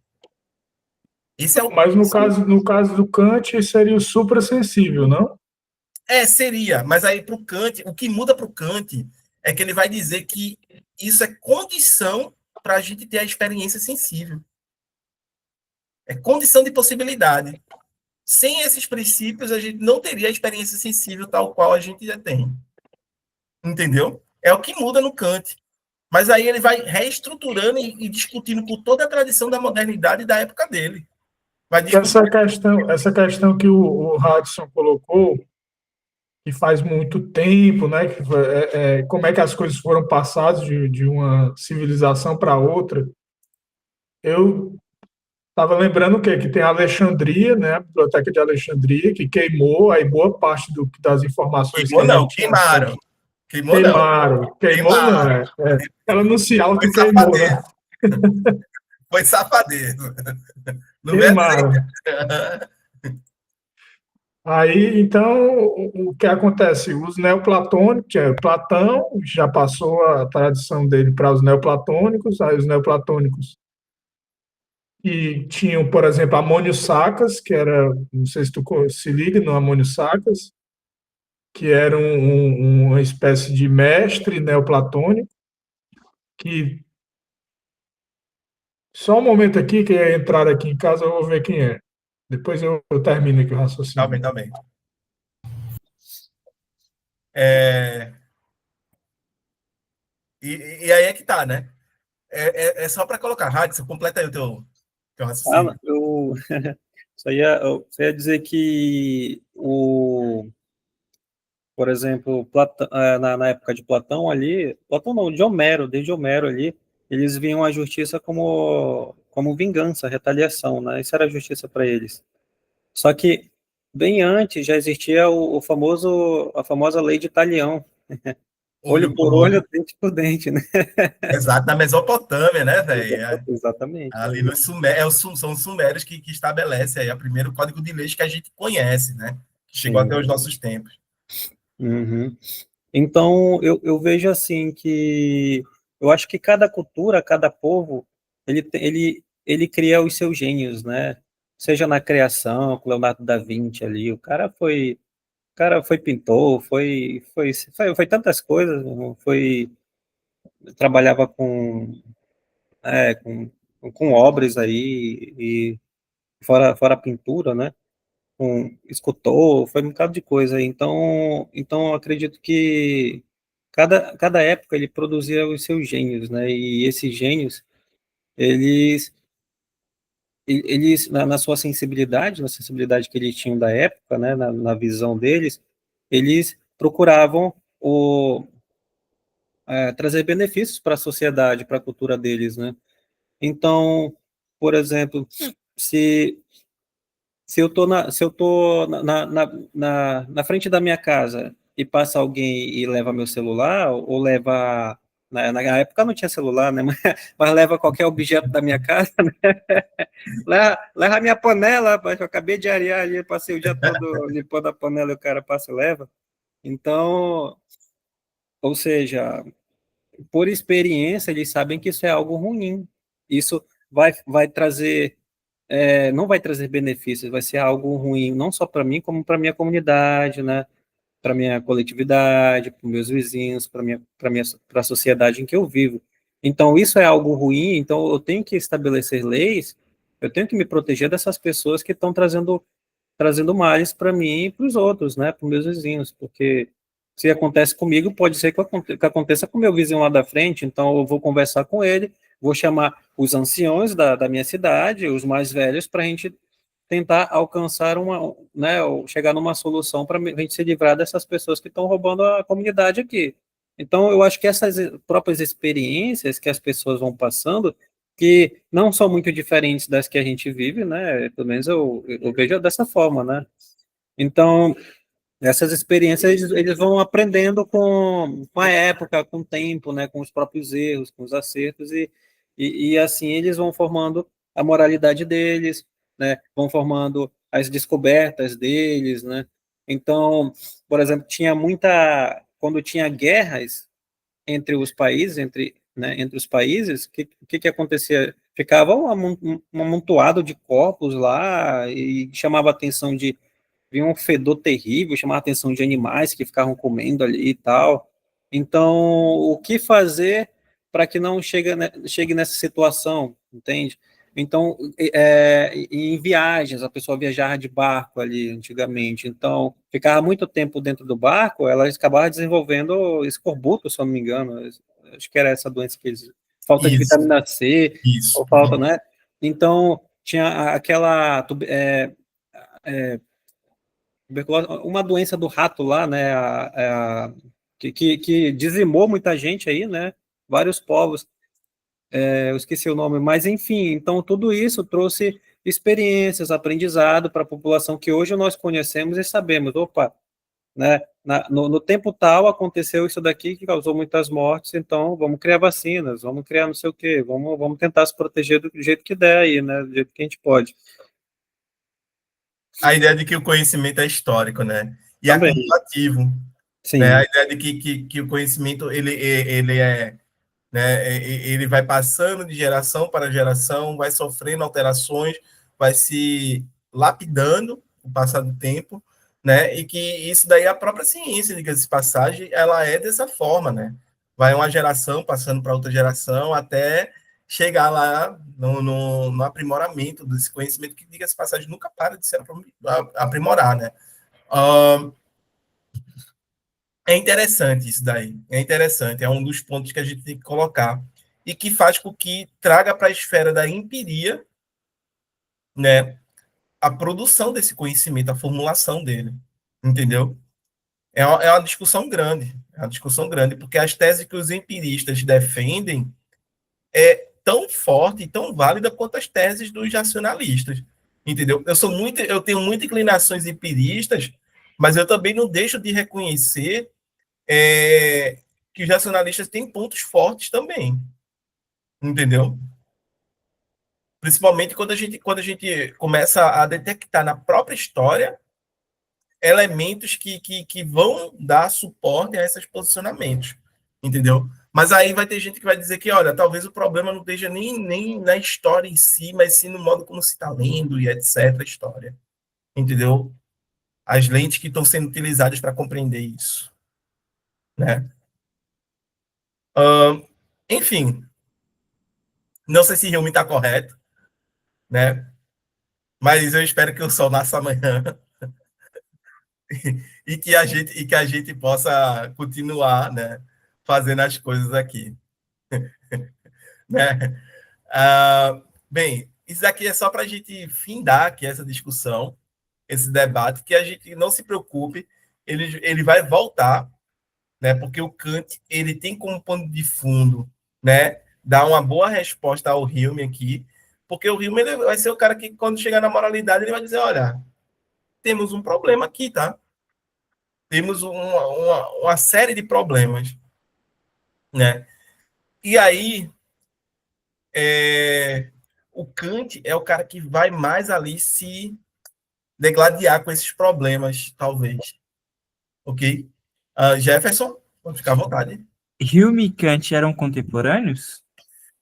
Isso é o... Mas no caso do Kant, seria o suprassensível, não? Seria, mas aí para o Kant, o que muda para o Kant é que ele vai dizer que isso é condição para a gente ter a experiência sensível. É condição de possibilidade. Sem esses princípios, a gente não teria a experiência sensível tal qual a gente já tem. Entendeu? É o que muda no Kant. Mas aí ele vai reestruturando e discutindo por toda a tradição da modernidade da época dele. Vai discutir... Essa questão que o Hudson colocou, que faz muito tempo, né? Como é que as coisas foram passadas de uma civilização para outra. Eu estava lembrando o quê? Que tem a Alexandria, né? A Biblioteca de Alexandria, que queimou, aí boa parte das informações Queimou, que não, queimaram. Queimou não, Ela não se auto-queimou, né? Foi safadeza. Queimaram. Aí, então, o que acontece? Os neoplatônicos, que é Platão, já passou a tradição dele para os neoplatônicos, aí os neoplatônicos que tinham, por exemplo, Amônio Sacas, que era, não sei se tu se liga no Amônio Sacas, que era uma espécie de mestre neoplatônico, que só um momento aqui, que ia entrar aqui em casa, eu vou ver quem é. Depois eu termino aqui o raciocínio. Tá bem. E aí é que tá, né? É só para colocar. Radson, completa aí o teu raciocínio. Eu só ia dizer que por exemplo, Platão, na época de Platão ali, Platão não, de Homero, desde Homero ali, eles viam a justiça como vingança, retaliação, né? Isso era justiça para eles. Só que bem antes já existia a famosa lei de Talião, olho por olho, dente por dente, né? Exato, na Mesopotâmia, né, velho? Exatamente. Ali nos são os sumérios que estabelecem aí o primeiro código de leis que a gente conhece, né? Que chegou até os nossos tempos. Uhum. Então, eu vejo assim que eu acho que cada cultura, cada povo, ele cria os seus gênios, né? Seja na criação, com Leonardo da Vinci ali, o cara foi pintor, foi tantas coisas, trabalhava é, com, com obras aí, e fora a pintura, né? Com escultor, foi um bocado de coisa aí. Então eu acredito que cada época ele produzia os seus gênios, né? E esses gênios, eles, eles na sua sensibilidade, na sensibilidade que eles tinham da época, né? Na visão deles, eles procuravam trazer benefícios para a sociedade, para a cultura deles, né? Então, por exemplo, se se eu tô na frente da minha casa e passa alguém e leva meu celular, ou leva... Na época não tinha celular, né? Mas leva qualquer objeto da minha casa, né? Leva a minha panela, rapaz, que eu acabei de arear ali, passei o dia todo limpando a panela e o cara passa e leva. Então, ou seja, por experiência, eles sabem que isso é algo ruim. Isso vai trazer, não vai trazer benefícios, vai ser algo ruim, não só para mim, como para minha comunidade, né? Para minha coletividade, para meus vizinhos, para a sociedade em que eu vivo. Então, isso é algo ruim, então eu tenho que estabelecer leis, eu tenho que me proteger dessas pessoas que estão trazendo males para mim e para os outros, né, para os meus vizinhos, porque se acontece comigo, pode ser que aconteça com o meu vizinho lá da frente, então eu vou conversar com ele, vou chamar os anciões da minha cidade, os mais velhos, para a gente tentar alcançar né, ou chegar numa solução para a gente se livrar dessas pessoas que estão roubando a comunidade aqui. Então, eu acho que essas próprias experiências que as pessoas vão passando, que não são muito diferentes das que a gente vive, né, pelo menos eu vejo dessa forma, né. Então, essas experiências eles vão aprendendo com a época, com o tempo, né, com os próprios erros, com os acertos, e assim eles vão formando a moralidade deles, né, vão formando as descobertas deles, né. Então, por exemplo, quando tinha guerras entre os países, entre os países, que acontecia? Ficava um amontoado de corpos lá e chamava a atenção vinha um fedor terrível, chamava a atenção de animais que ficavam comendo ali e tal. Então, o que fazer para que não chegue nessa situação, entende? Então, em viagens, a pessoa viajava de barco ali antigamente, então ficava muito tempo dentro do barco, ela acabava desenvolvendo escorbuto, se eu não me engano, acho que era essa doença que eles... Falta de Isso, vitamina C, isso. ou falta, né? Então, tinha aquela uma doença do rato lá, né, que dizimou muita gente aí, né, vários povos, eu esqueci o nome, mas enfim, então tudo isso trouxe experiências, aprendizado para a população que hoje nós conhecemos e sabemos, opa, né, no tempo tal aconteceu isso daqui que causou muitas mortes, então vamos criar vacinas, vamos criar não sei o quê, vamos tentar se proteger do jeito que der aí, né, do jeito que a gente pode. A ideia de que o conhecimento é histórico, né? E Também, acumulativo, né? A sim, ideia de que o conhecimento ele é, né? Ele vai passando de geração para geração, vai sofrendo alterações, vai se lapidando com o passar do tempo, né? E que isso daí a própria ciência, diga-se de passagem, ela é dessa forma, né? Vai uma geração passando para outra geração até chegar lá no aprimoramento desse conhecimento que, diga-se de passagem, nunca para de se aprimorar, né? Uh, É interessante isso daí, é interessante, é um dos pontos que a gente tem que colocar e que faz com que traga para a esfera da empiria, né, a produção desse conhecimento, a formulação dele, entendeu? É uma discussão grande, é uma discussão grande, porque as teses que os empiristas defendem é tão forte e tão válida quanto as teses dos racionalistas, entendeu? Eu tenho muitas inclinações empiristas, mas eu também não deixo de reconhecer que os racionalistas têm pontos fortes também, entendeu? Principalmente quando a gente começa a detectar na própria história elementos que vão dar suporte a esses posicionamentos, entendeu? Mas aí vai ter gente que vai dizer que, olha, talvez o problema não esteja nem na história em si, mas sim no modo como se está lendo e etc. a história, entendeu? As lentes que estão sendo utilizadas para compreender isso, né? Enfim, não sei se Hilme está correto, né? Mas eu espero que o sol nasça amanhã e que a gente possa continuar, né, fazendo as coisas aqui, né? Bem, isso aqui é só para a gente findar aqui essa discussão, esse debate, que a gente não se preocupe, ele vai voltar, né? Porque o Kant ele tem como pano de fundo, né, dar uma boa resposta ao Hume aqui, porque o Hume ele vai ser o cara que quando chegar na moralidade ele vai dizer, olha, temos um problema aqui, tá? temos uma série de problemas, né? E aí, o Kant é o cara que vai mais ali se degladiar com esses problemas, talvez. Ok? Jefferson, pode ficar à vontade. Hume e Kant eram contemporâneos?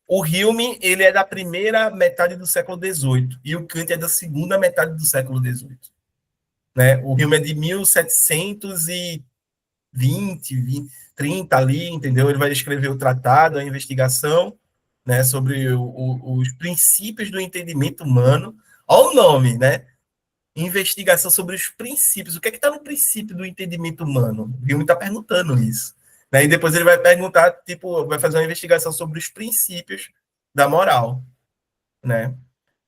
O Hume, ele é da primeira metade do século XVIII e o Kant é da segunda metade do século XVIII. Né? O Hume é de 1720, 30 ali, entendeu? Ele vai escrever o tratado, a investigação, né, sobre os princípios do entendimento humano. Olha o nome, né? Investigação sobre os princípios. O que é que está no princípio do entendimento humano? O Hume está perguntando isso. Né? E depois ele vai perguntar, tipo, vai fazer uma investigação sobre os princípios da moral, né?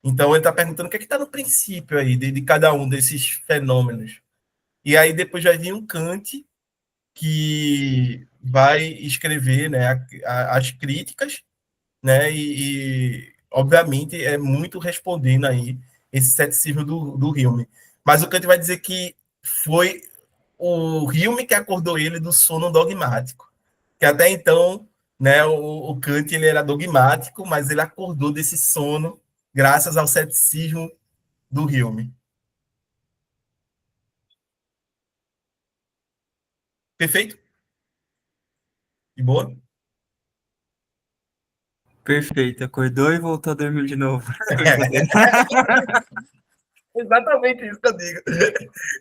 Então ele está perguntando o que é que está no princípio aí de cada um desses fenômenos. E aí depois vai vir um Kant que vai escrever, né, as críticas, né, obviamente é muito respondendo aí esse ceticismo do Hume. Mas o Kant vai dizer que foi o Hume que acordou ele do sono dogmático, que até então, né, o Kant ele era dogmático, mas ele acordou desse sono graças ao ceticismo do Hume. Perfeito? De boa? Perfeito, acordou e voltou a dormir de novo. Exatamente isso que eu digo.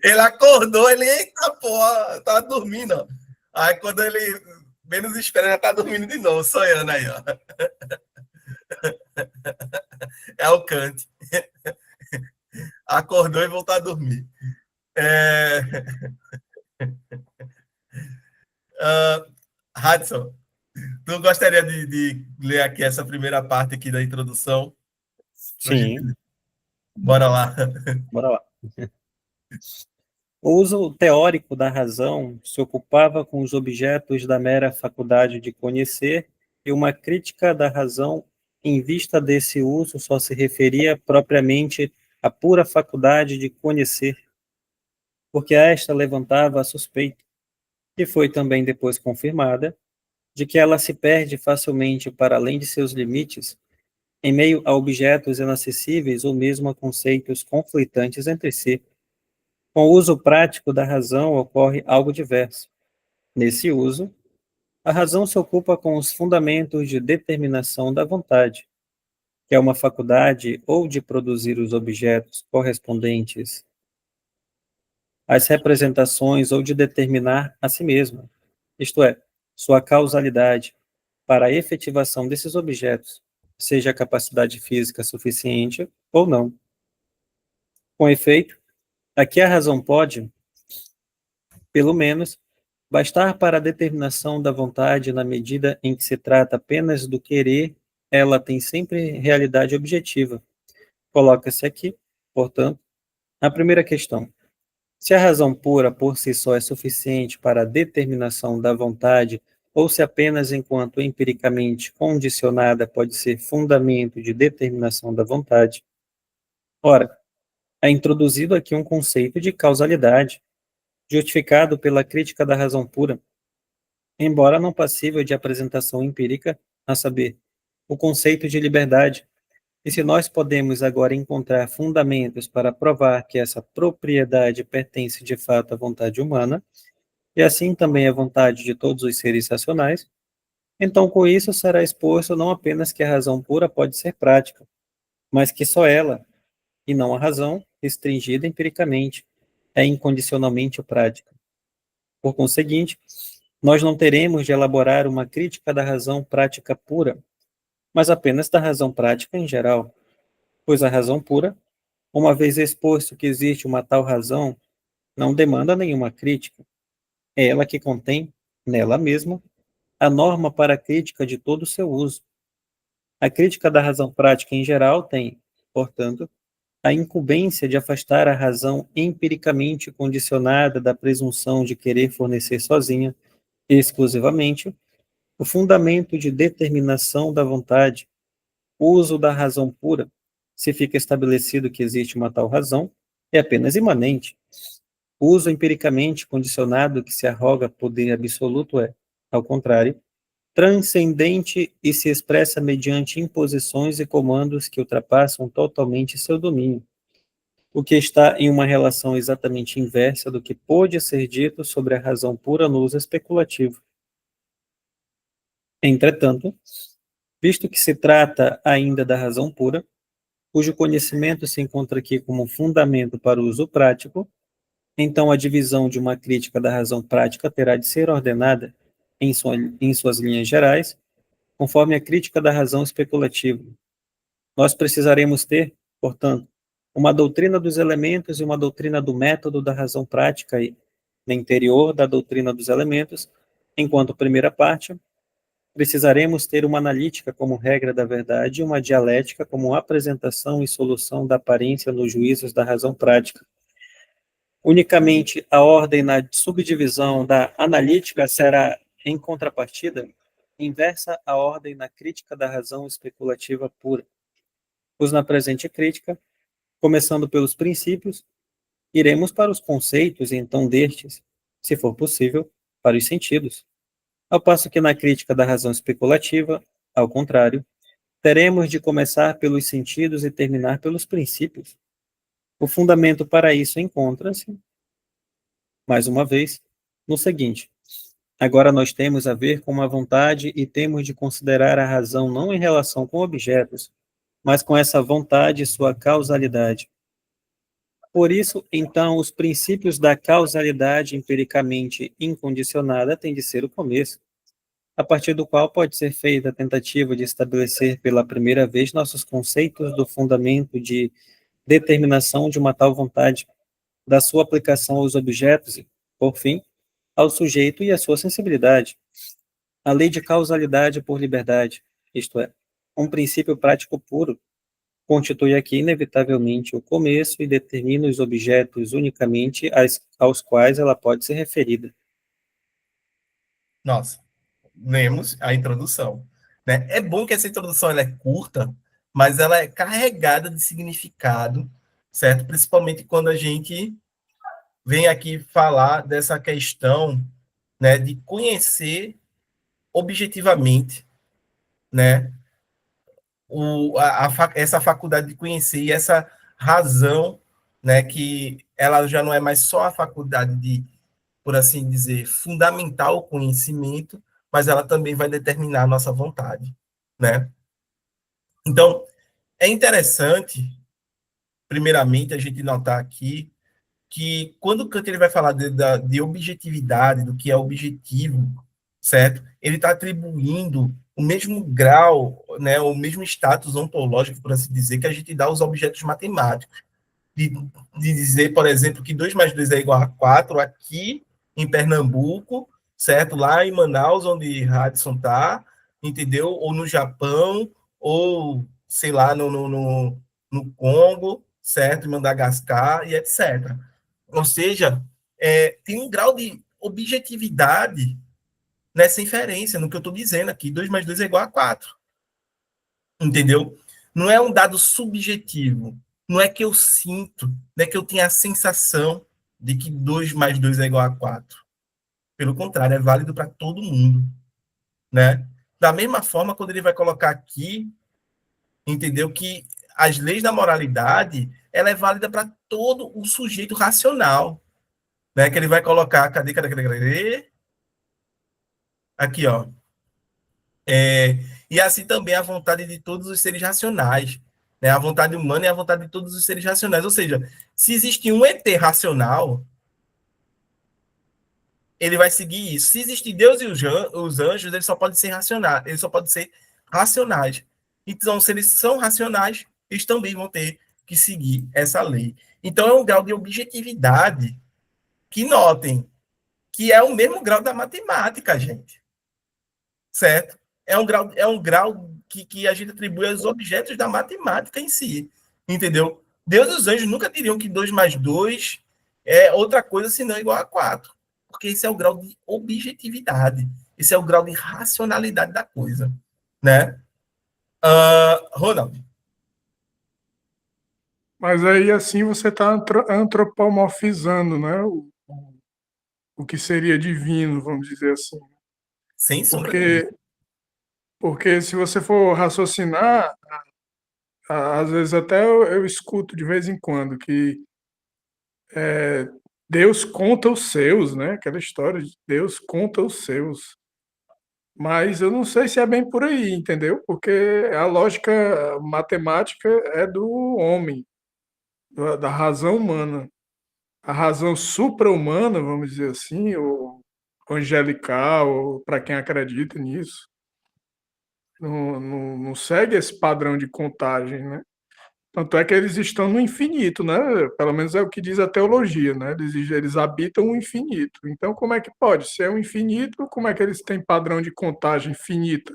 Ele acordou, ele, eita porra, tava dormindo, ó. Aí quando ele menos espera, já tá dormindo de novo, sonhando aí, ó. É o Kant. Acordou e voltou a dormir. Hudson, tu gostaria de ler aqui essa primeira parte aqui da introdução? Sim. Bora lá. Bora lá. O uso teórico da razão se ocupava com os objetos da mera faculdade de conhecer, e uma crítica da razão em vista desse uso só se referia propriamente à pura faculdade de conhecer, porque esta levantava a suspeita, que foi também depois confirmada, de que ela se perde facilmente para além de seus limites, em meio a objetos inacessíveis ou mesmo a conceitos conflitantes entre si. Com o uso prático da razão ocorre algo diverso. Nesse uso, a razão se ocupa com os fundamentos de determinação da vontade, que é uma faculdade ou de produzir os objetos correspondentes às representações ou de determinar a si mesma, isto é, sua causalidade, para a efetivação desses objetos, seja a capacidade física suficiente ou não. Com efeito, aqui a razão pode, pelo menos, bastar para a determinação da vontade na medida em que se trata apenas do querer, ela tem sempre realidade objetiva. Coloca-se aqui, portanto, a primeira questão. Se a razão pura por si só é suficiente para a determinação da vontade, ou se apenas enquanto empiricamente condicionada pode ser fundamento de determinação da vontade. Ora, é introduzido aqui um conceito de causalidade, justificado pela crítica da razão pura, embora não passível de apresentação empírica, a saber, o conceito de liberdade. E se nós podemos agora encontrar fundamentos para provar que essa propriedade pertence de fato à vontade humana, e assim também à vontade de todos os seres racionais, então com isso será exposto não apenas que a razão pura pode ser prática, mas que só ela, e não a razão, restringida empiricamente, é incondicionalmente prática. Por conseguinte, nós não teremos de elaborar uma crítica da razão prática pura, mas apenas da razão prática em geral, pois a razão pura, uma vez exposto que existe uma tal razão, não demanda nenhuma crítica. É ela que contém, nela mesma, a norma para a crítica de todo o seu uso. A crítica da razão prática em geral tem, portanto, a incumbência de afastar a razão empiricamente condicionada da presunção de querer fornecer sozinha, exclusivamente, o fundamento de determinação da vontade. O uso da razão pura, se fica estabelecido que existe uma tal razão, é apenas imanente. O uso empiricamente condicionado que se arroga poder absoluto é, ao contrário, transcendente e se expressa mediante imposições e comandos que ultrapassam totalmente seu domínio, o que está em uma relação exatamente inversa do que pôde ser dito sobre a razão pura no uso especulativo. Entretanto, visto que se trata ainda da razão pura, cujo conhecimento se encontra aqui como fundamento para o uso prático, então a divisão de uma crítica da razão prática terá de ser ordenada, em suas linhas gerais, conforme a crítica da razão especulativa. Nós precisaremos ter, portanto, uma doutrina dos elementos e uma doutrina do método da razão prática e, no interior da doutrina dos elementos, enquanto primeira parte, precisaremos ter uma analítica como regra da verdade e uma dialética como apresentação e solução da aparência nos juízos da razão prática. Unicamente a ordem na subdivisão da analítica será, em contrapartida, inversa à ordem na crítica da razão especulativa pura. Pois na presente crítica, começando pelos princípios, iremos para os conceitos e então destes, se for possível, para os sentidos. Ao passo que na crítica da razão especulativa, ao contrário, teremos de começar pelos sentidos e terminar pelos princípios. O fundamento para isso encontra-se, mais uma vez, no seguinte: agora nós temos a ver com a vontade e temos de considerar a razão não em relação com objetos, mas com essa vontade e sua causalidade. Por isso, então, os princípios da causalidade empiricamente incondicionada têm de ser o começo, a partir do qual pode ser feita a tentativa de estabelecer pela primeira vez nossos conceitos do fundamento de determinação de uma tal vontade, da sua aplicação aos objetos e, por fim, ao sujeito e à sua sensibilidade. A lei de causalidade por liberdade, isto é, um princípio prático puro, constitui aqui inevitavelmente o começo e determina os objetos unicamente aos quais ela pode ser referida. Nossa, lemos a introdução, né? É bom que essa introdução ela é curta, mas ela é carregada de significado, certo? Principalmente quando a gente vem aqui falar dessa questão, né, de conhecer objetivamente, né, essa faculdade de conhecer e essa razão, né, que ela já não é mais só a faculdade de, por assim dizer, fundamentar o conhecimento, mas ela também vai determinar a nossa vontade, né? Então, é interessante, primeiramente, a gente notar aqui que quando o Kant ele vai falar de objetividade, do que é objetivo, certo? Ele está atribuindo o mesmo grau, né, o mesmo status ontológico, por assim dizer, que a gente dá aos objetos matemáticos. De dizer, por exemplo, que 2 mais 2 é igual a 4 aqui em Pernambuco, certo? Lá em Manaus, onde Hudson está, entendeu? Ou no Japão, ou, sei lá, no Congo, certo? Em Madagascar e etc. Ou seja, tem um grau de objetividade nessa inferência, no que eu estou dizendo aqui. 2 mais 2 é igual a 4. Entendeu? Não é um dado subjetivo. Não é que eu sinto, não é que eu tenha a sensação de que 2 mais 2 é igual a 4. Pelo contrário, é válido para todo mundo. Né? Da mesma forma, quando ele vai colocar aqui, entendeu? Que as leis da moralidade, ela é válida para todo o sujeito racional. Né? Que ele vai colocar, cadê? Aqui, ó. E assim também a vontade de todos os seres racionais. Né? A vontade humana é a vontade de todos os seres racionais. Ou seja, se existe um ET racional, ele vai seguir isso. Se existe Deus e os anjos, eles só podem ser racionais. Eles só podem ser racionais. Então, se eles são racionais, eles também vão ter que seguir essa lei. Então, é um grau de objetividade que notem que é o mesmo grau da matemática, gente. Certo? É um grau que a gente atribui aos objetos da matemática em si. Entendeu? Deus e os anjos nunca diriam que 2 mais 2 é outra coisa senão igual a 4. Porque esse é o grau de objetividade. Esse é o grau de racionalidade da coisa. Né? Ronald. Mas aí assim você está antropomorfizando, né, o que seria divino, vamos dizer assim. Sem sombra de dúvida. Porque se você for raciocinar, às vezes até eu escuto de vez em quando que Deus conta os seus, né? Aquela história de Deus conta os seus. Mas eu não sei se é bem por aí, entendeu? Porque a lógica matemática é do homem, da razão humana. A razão supra-humana, vamos dizer assim, ou angelical, ou para quem acredita nisso, não segue esse padrão de contagem, né? Tanto é que eles estão no infinito, né? Pelo menos é o que diz a teologia, né? Eles habitam o infinito. Então, como é que pode? Se é o infinito, como é que eles têm padrão de contagem finita?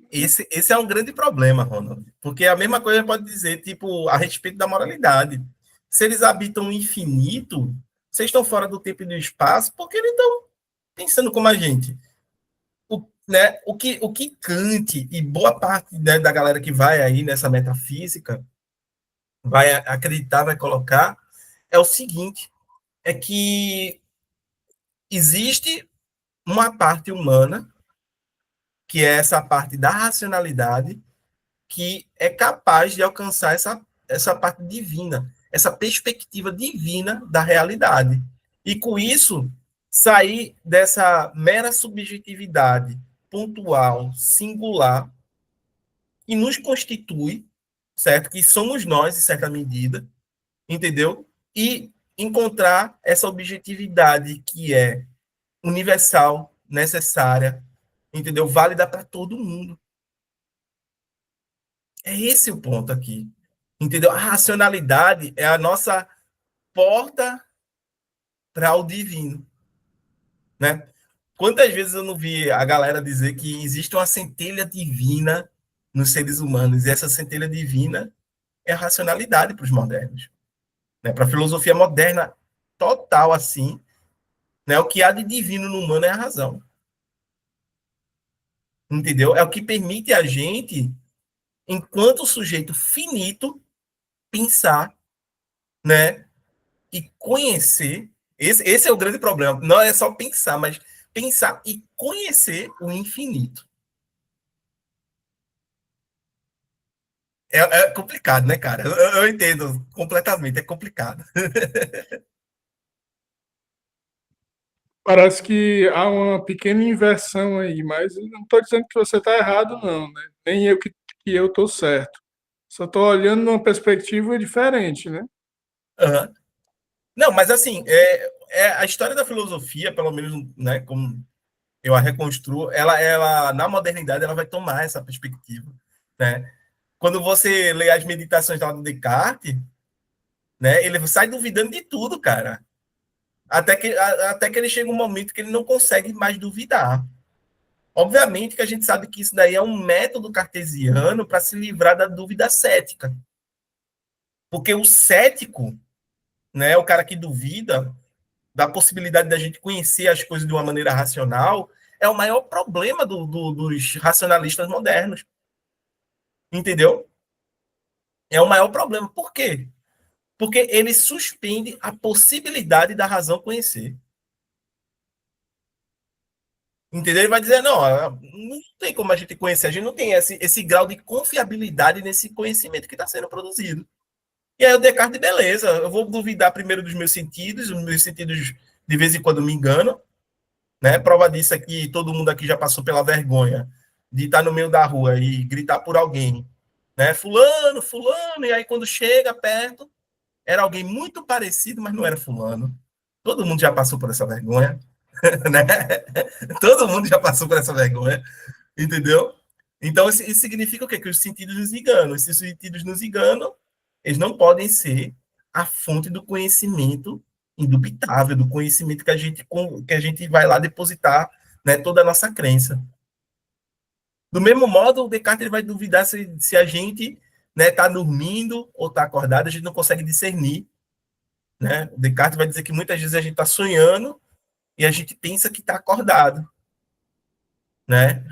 Esse é um grande problema, Ronald. Porque a mesma coisa pode dizer, tipo, a respeito da moralidade. Se eles habitam o infinito, vocês estão fora do tempo e do espaço, porque eles estão pensando como a gente. O que Kant e boa parte, né, da galera que vai aí nessa metafísica vai acreditar, vai colocar, é o seguinte, é que existe uma parte humana, que é essa parte da racionalidade, que é capaz de alcançar essa parte divina, essa perspectiva divina da realidade. E com isso, sair dessa mera subjetividade pontual, singular, que nos constitui, certo? Que somos nós, em certa medida, entendeu? E encontrar essa objetividade que é universal, necessária, entendeu? Válida para todo mundo. É esse o ponto aqui. Entendeu? A racionalidade é a nossa porta para o divino, né? Quantas vezes eu não vi a galera dizer que existe uma centelha divina nos seres humanos, e essa centelha divina é a racionalidade para os modernos, né? Para a filosofia moderna total assim, né? O que há de divino no humano é a razão. Entendeu? É o que permite a gente, enquanto sujeito finito, pensar, né? E conhecer. Esse é o grande problema. Não é só pensar, mas pensar e conhecer o infinito. É complicado, né, cara? Eu entendo completamente, é complicado. Parece que há uma pequena inversão aí, mas eu não estou dizendo que você está errado, não, né? Nem eu que eu estou certo. Só estou olhando numa perspectiva diferente, né? Uhum. Não, mas assim, a história da filosofia, pelo menos, né, como eu a reconstruo, ela na modernidade ela vai tomar essa perspectiva, né? Quando você lê as meditações lá do Descartes, né, ele sai duvidando de tudo, cara. Até que ele chega um momento que ele não consegue mais duvidar. Obviamente que a gente sabe que isso daí é um método cartesiano para se livrar da dúvida cética. Porque o cético, né, o cara que duvida da possibilidade da gente conhecer as coisas de uma maneira racional, é o maior problema dos racionalistas modernos. Entendeu? É o maior problema. Por quê? Porque ele suspende a possibilidade da razão conhecer. Entendeu? Ele vai dizer, não, não tem como a gente conhecer, a gente não tem esse grau de confiabilidade nesse conhecimento que está sendo produzido. E aí o Descartes, beleza, eu vou duvidar primeiro dos meus sentidos, os meus sentidos de vez em quando me enganam, né? Prova disso aqui, todo mundo aqui já passou pela vergonha de estar no meio da rua e gritar por alguém, né? Fulano, fulano, e aí quando chega perto, era alguém muito parecido, mas não era fulano. Todo mundo já passou por essa vergonha, né? Todo mundo já passou por essa vergonha, entendeu? Então, isso significa o quê? Que os sentidos nos enganam. Se os sentidos nos enganam, eles não podem ser a fonte do conhecimento indubitável, do conhecimento que a gente vai lá depositar, né, toda a nossa crença. Do mesmo modo, o Descartes ele vai duvidar se a gente está, né, dormindo ou está acordado, a gente não consegue discernir. Né? O Descartes vai dizer que muitas vezes a gente está sonhando e a gente pensa que está acordado. Né?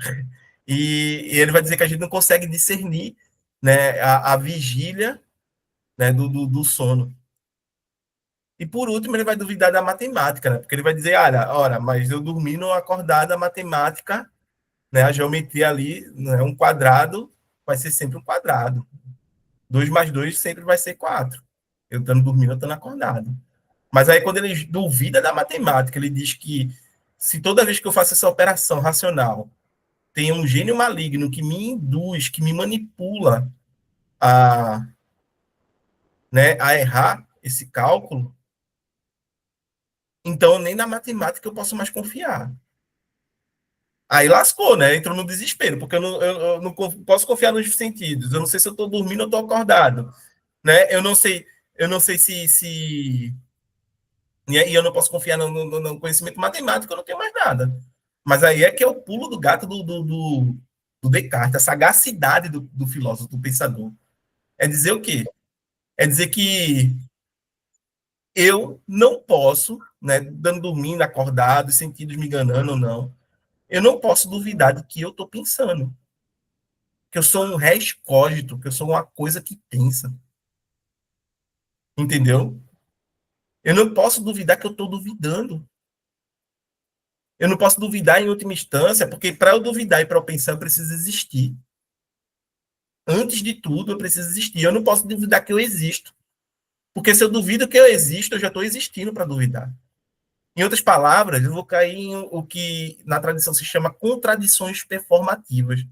E ele vai dizer que a gente não consegue discernir, né, a vigília, né, do sono. E por último, ele vai duvidar da matemática, né? Porque ele vai dizer, ora, mas eu dormindo acordado, a matemática, né? A geometria ali, né? Um quadrado vai ser sempre um quadrado. 2 mais 2 sempre vai ser 4. Eu estando dormindo, eu estando acordado. Mas aí, quando ele duvida da matemática, ele diz que se toda vez que eu faço essa operação racional, tem um gênio maligno que me induz, que me manipula a, né, a errar esse cálculo, então nem na matemática eu posso mais confiar. Aí lascou, né? Entrou no desespero, porque eu não posso confiar nos sentidos. Eu não sei se eu estou dormindo ou estou acordado, né? Eu não sei se e eu não posso confiar no conhecimento matemático, eu não tenho mais nada. Mas aí é que é o pulo do gato do Descartes, a sagacidade do filósofo, do pensador. É dizer o quê? É dizer que eu não posso, né, dando dormindo, acordado, sentidos me enganando ou não, eu não posso duvidar do que eu estou pensando. Que eu sou um res cogito, que eu sou uma coisa que pensa. Entendeu? Eu não posso duvidar que eu estou duvidando. Eu não posso duvidar em última instância, porque para eu duvidar e para eu pensar, eu preciso existir. Antes de tudo, eu preciso existir. Eu não posso duvidar que eu existo. Porque se eu duvido que eu existo, eu já estou existindo para duvidar. Em outras palavras, eu vou cair em o que na tradição se chama contradições performativas.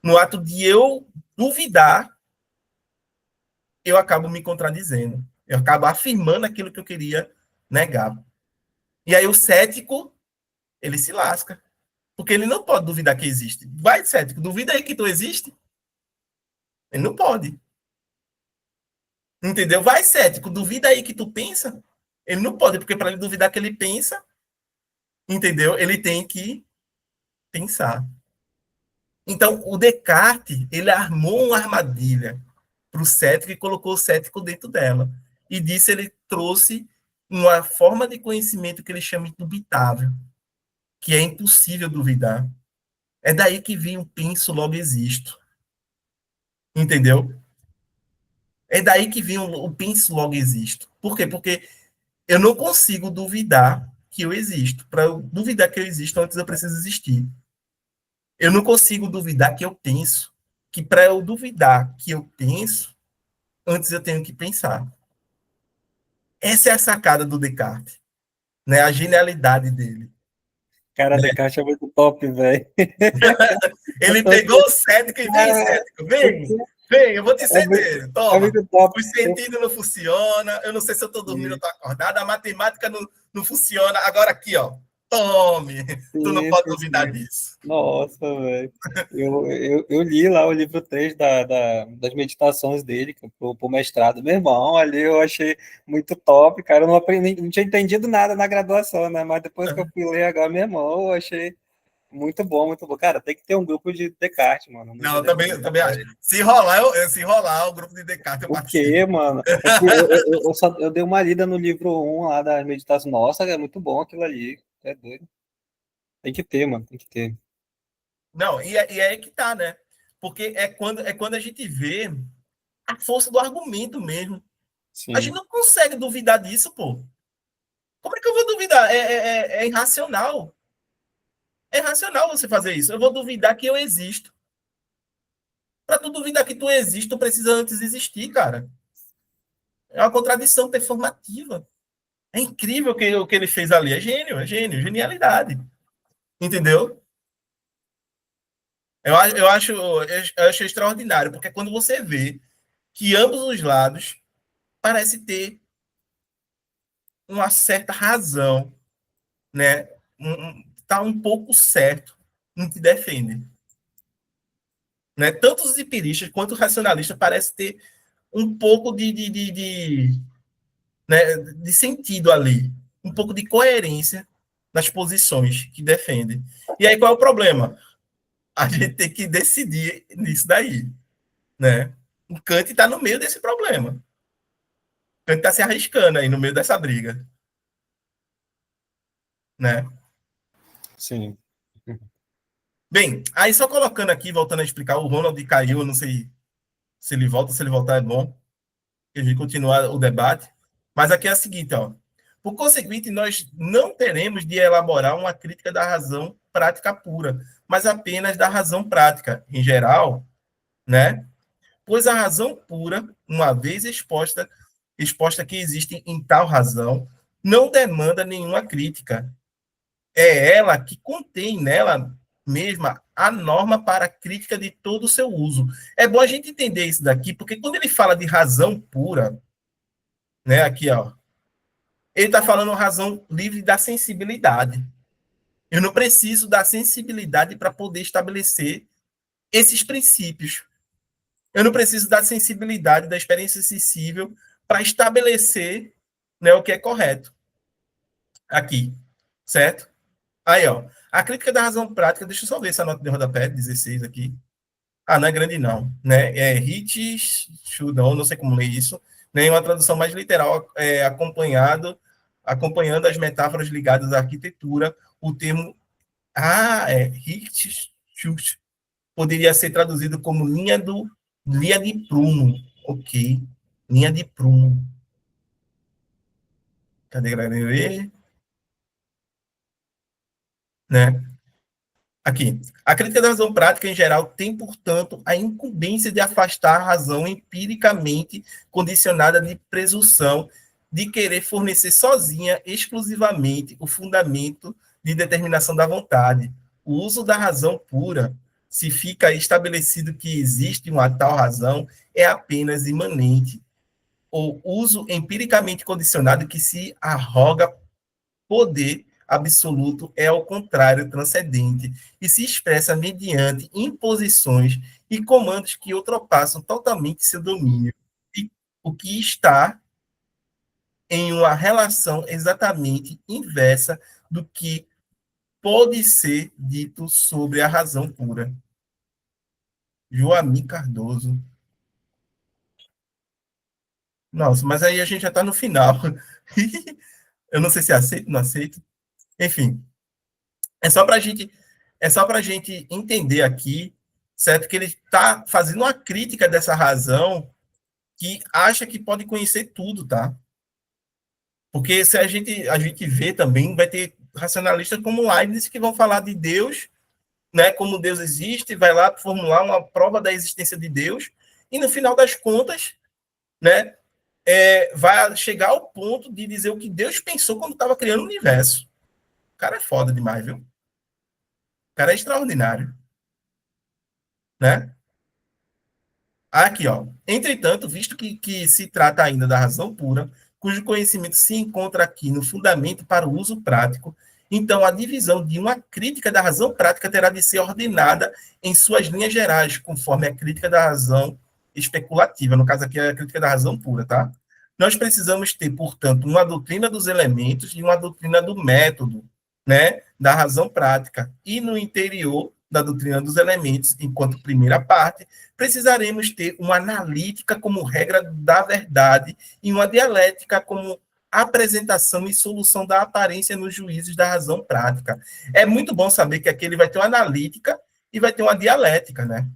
No ato de eu duvidar, eu acabo me contradizendo. Eu acabo afirmando aquilo que eu queria negar. E aí o cético, ele se lasca. Porque ele não pode duvidar que existe. Vai, cético, duvida aí que tu existe. Ele não pode. Entendeu? Vai, cético, duvida aí que tu pensa. Ele não pode, porque para ele duvidar que ele pensa, entendeu? Ele tem que pensar. Então, o Descartes, ele armou uma armadilha para o cético e colocou o cético dentro dela. E disso ele trouxe uma forma de conhecimento que ele chama indubitável, que é impossível duvidar. É daí que vem o penso, logo existo. Entendeu? É daí que vem o penso, logo existo. Por quê? Porque eu não consigo duvidar que eu existo. Para eu duvidar que eu existo, antes eu preciso existir. Eu não consigo duvidar que eu penso. Que para eu duvidar que eu penso, antes eu tenho que pensar. Essa é a sacada do Descartes, né? A genialidade dele. Cara, Descartes é muito top, velho. Ele pegou o cético e vem, cético, vem, eu vou te ceder. É Toma. muito top. Os sentidos não funcionam, eu não sei se eu estou dormindo ou estou acordado, a matemática não funciona. Agora aqui, ó, tome. Tu não pode duvidar disso. Nossa, velho. Eu li lá o livro 3 das meditações dele pro mestrado. Meu irmão, ali eu achei muito top, cara. Eu não aprendi, não tinha entendido nada na graduação, né? Mas depois que eu fui ler agora, meu irmão, eu achei muito bom, muito bom. Cara, tem que ter um grupo de Descartes, mano. Não, eu também acho. Se rolar o grupo de Descartes, eu participo. O quê, mano? Eu dei uma lida no livro 1 lá da meditação. Nossa, é muito bom aquilo ali. É doido. Tem que ter, mano. Tem que ter. Não, e é aí que tá, né? Porque é quando a gente vê a força do argumento mesmo. Sim. A gente não consegue duvidar disso, pô. Como é que eu vou duvidar? É irracional. É irracional você fazer isso. Eu vou duvidar que eu existo. Para tu duvidar que tu existe, tu precisa antes existir, cara. É uma contradição performativa. É incrível o que ele fez ali. É genialidade. Entendeu? Eu acho extraordinário, porque quando você vê que ambos os lados parecem ter uma certa razão, né? Tá um pouco certo no que defende. Né? Tanto os empiristas quanto os racionalistas parecem ter um pouco né, de sentido ali, um pouco de coerência nas posições que defendem. E aí qual é o problema? A gente tem que decidir nisso daí. Né? O Kant está no meio desse problema. O Kant está se arriscando aí no meio dessa briga. Né? Sim. Bem, aí só colocando aqui, voltando a explicar, o Ronald caiu, eu não sei se ele volta, se ele voltar é bom, que a gente continuar o debate. Mas aqui é a seguinte, ó. Por conseguinte, nós não teremos de elaborar uma crítica da razão prática pura, mas apenas da razão prática, em geral, né? Pois a razão pura, uma vez exposta que existe em tal razão, não demanda nenhuma crítica. É ela que contém nela mesma a norma para a crítica de todo o seu uso. É bom a gente entender isso daqui, porque quando ele fala de razão pura, né, aqui, ó, ele está falando razão livre da sensibilidade. Eu não preciso da sensibilidade para poder estabelecer esses princípios. Eu não preciso da sensibilidade, da experiência sensível para estabelecer, né, o que é correto. Aqui, certo? Aí, ó, a crítica da razão prática, deixa eu só ver essa nota de rodapé, 16 aqui. Ah, não é grande não, né? É Hit, Shudon, não sei como ler isso, né? Uma tradução mais literal, acompanhando as metáforas ligadas à arquitetura, o termo Hit, poderia ser traduzido como linha de prumo, ok? Linha de prumo. Cadê, galera? Né? Aqui. A crítica da razão prática, em geral, tem, portanto, a incumbência de afastar a razão empiricamente condicionada de presunção de querer fornecer sozinha, exclusivamente, o fundamento de determinação da vontade. O uso da razão pura, se fica estabelecido que existe uma tal razão, é apenas imanente. O uso empiricamente condicionado que se arroga poder absoluto é, ao contrário, transcendente e se expressa mediante imposições e comandos que ultrapassam totalmente seu domínio, e o que está em uma relação exatamente inversa do que pode ser dito sobre a razão pura. Joamir Cardoso. Nossa, mas aí a gente já está no final. Eu não sei se aceito, não aceito. Enfim, É só para a gente entender aqui, certo? Que ele está fazendo uma crítica dessa razão que acha que pode conhecer tudo, tá? Porque se a gente vê também, vai ter racionalistas como Leibniz que vão falar de Deus, né? Como Deus existe, vai lá formular uma prova da existência de Deus, e no final das contas, né? Vai chegar ao ponto de dizer o que Deus pensou quando estava criando o universo. O cara é foda demais, viu? O cara é extraordinário, né? Aqui, ó. Entretanto, visto que se trata ainda da razão pura, cujo conhecimento se encontra aqui no fundamento para o uso prático, então a divisão de uma crítica da razão prática terá de ser ordenada em suas linhas gerais, conforme a crítica da razão especulativa. No caso aqui é a crítica da razão pura, tá? Nós precisamos ter, portanto, uma doutrina dos elementos e uma doutrina do método, né, da razão prática. E no interior da doutrina dos elementos, enquanto primeira parte, precisaremos ter uma analítica como regra da verdade e uma dialética como apresentação e solução da aparência nos juízos da razão prática. É muito bom saber que aqui ele vai ter uma analítica e vai ter uma dialética, né?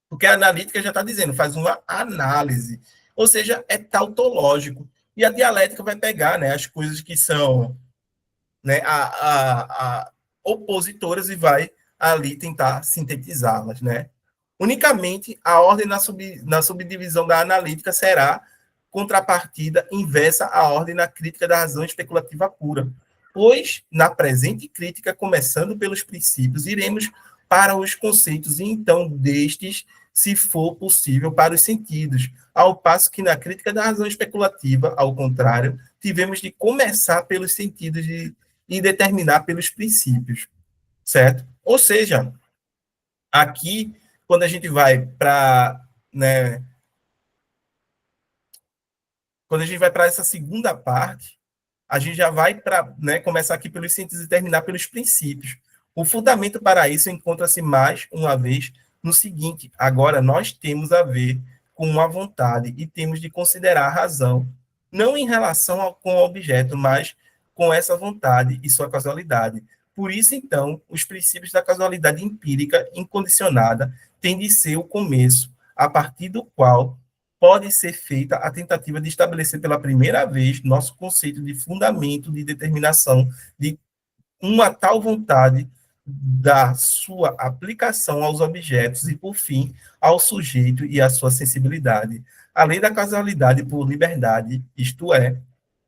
Porque a analítica já está dizendo, faz uma análise, ou seja, é tautológico. E a dialética vai pegar, né, as coisas que são, né, a opositoras e vai ali tentar sintetizá-las, né? Unicamente, a ordem na subdivisão da analítica será contrapartida inversa à ordem na crítica da razão especulativa pura, pois, na presente crítica, começando pelos princípios, iremos para os conceitos e então destes, se for possível, para os sentidos, ao passo que na crítica da razão especulativa, ao contrário, tivemos de começar pelos sentidos e determinar pelos princípios, certo? Ou seja, aqui, quando a gente vai para, né, quando a gente vai para essa segunda parte, a gente já vai para, né, começar aqui pelos sentidos e terminar pelos princípios. O fundamento para isso encontra-se mais uma vez no seguinte: agora nós temos a ver com uma vontade e temos de considerar a razão, não em relação com o objeto, mas com essa vontade e sua causalidade. Por isso, então, os princípios da causalidade empírica incondicionada têm de ser o começo, a partir do qual pode ser feita a tentativa de estabelecer pela primeira vez nosso conceito de fundamento de determinação de uma tal vontade da sua aplicação aos objetos e, por fim, ao sujeito e à sua sensibilidade. A lei da causalidade por liberdade, isto é,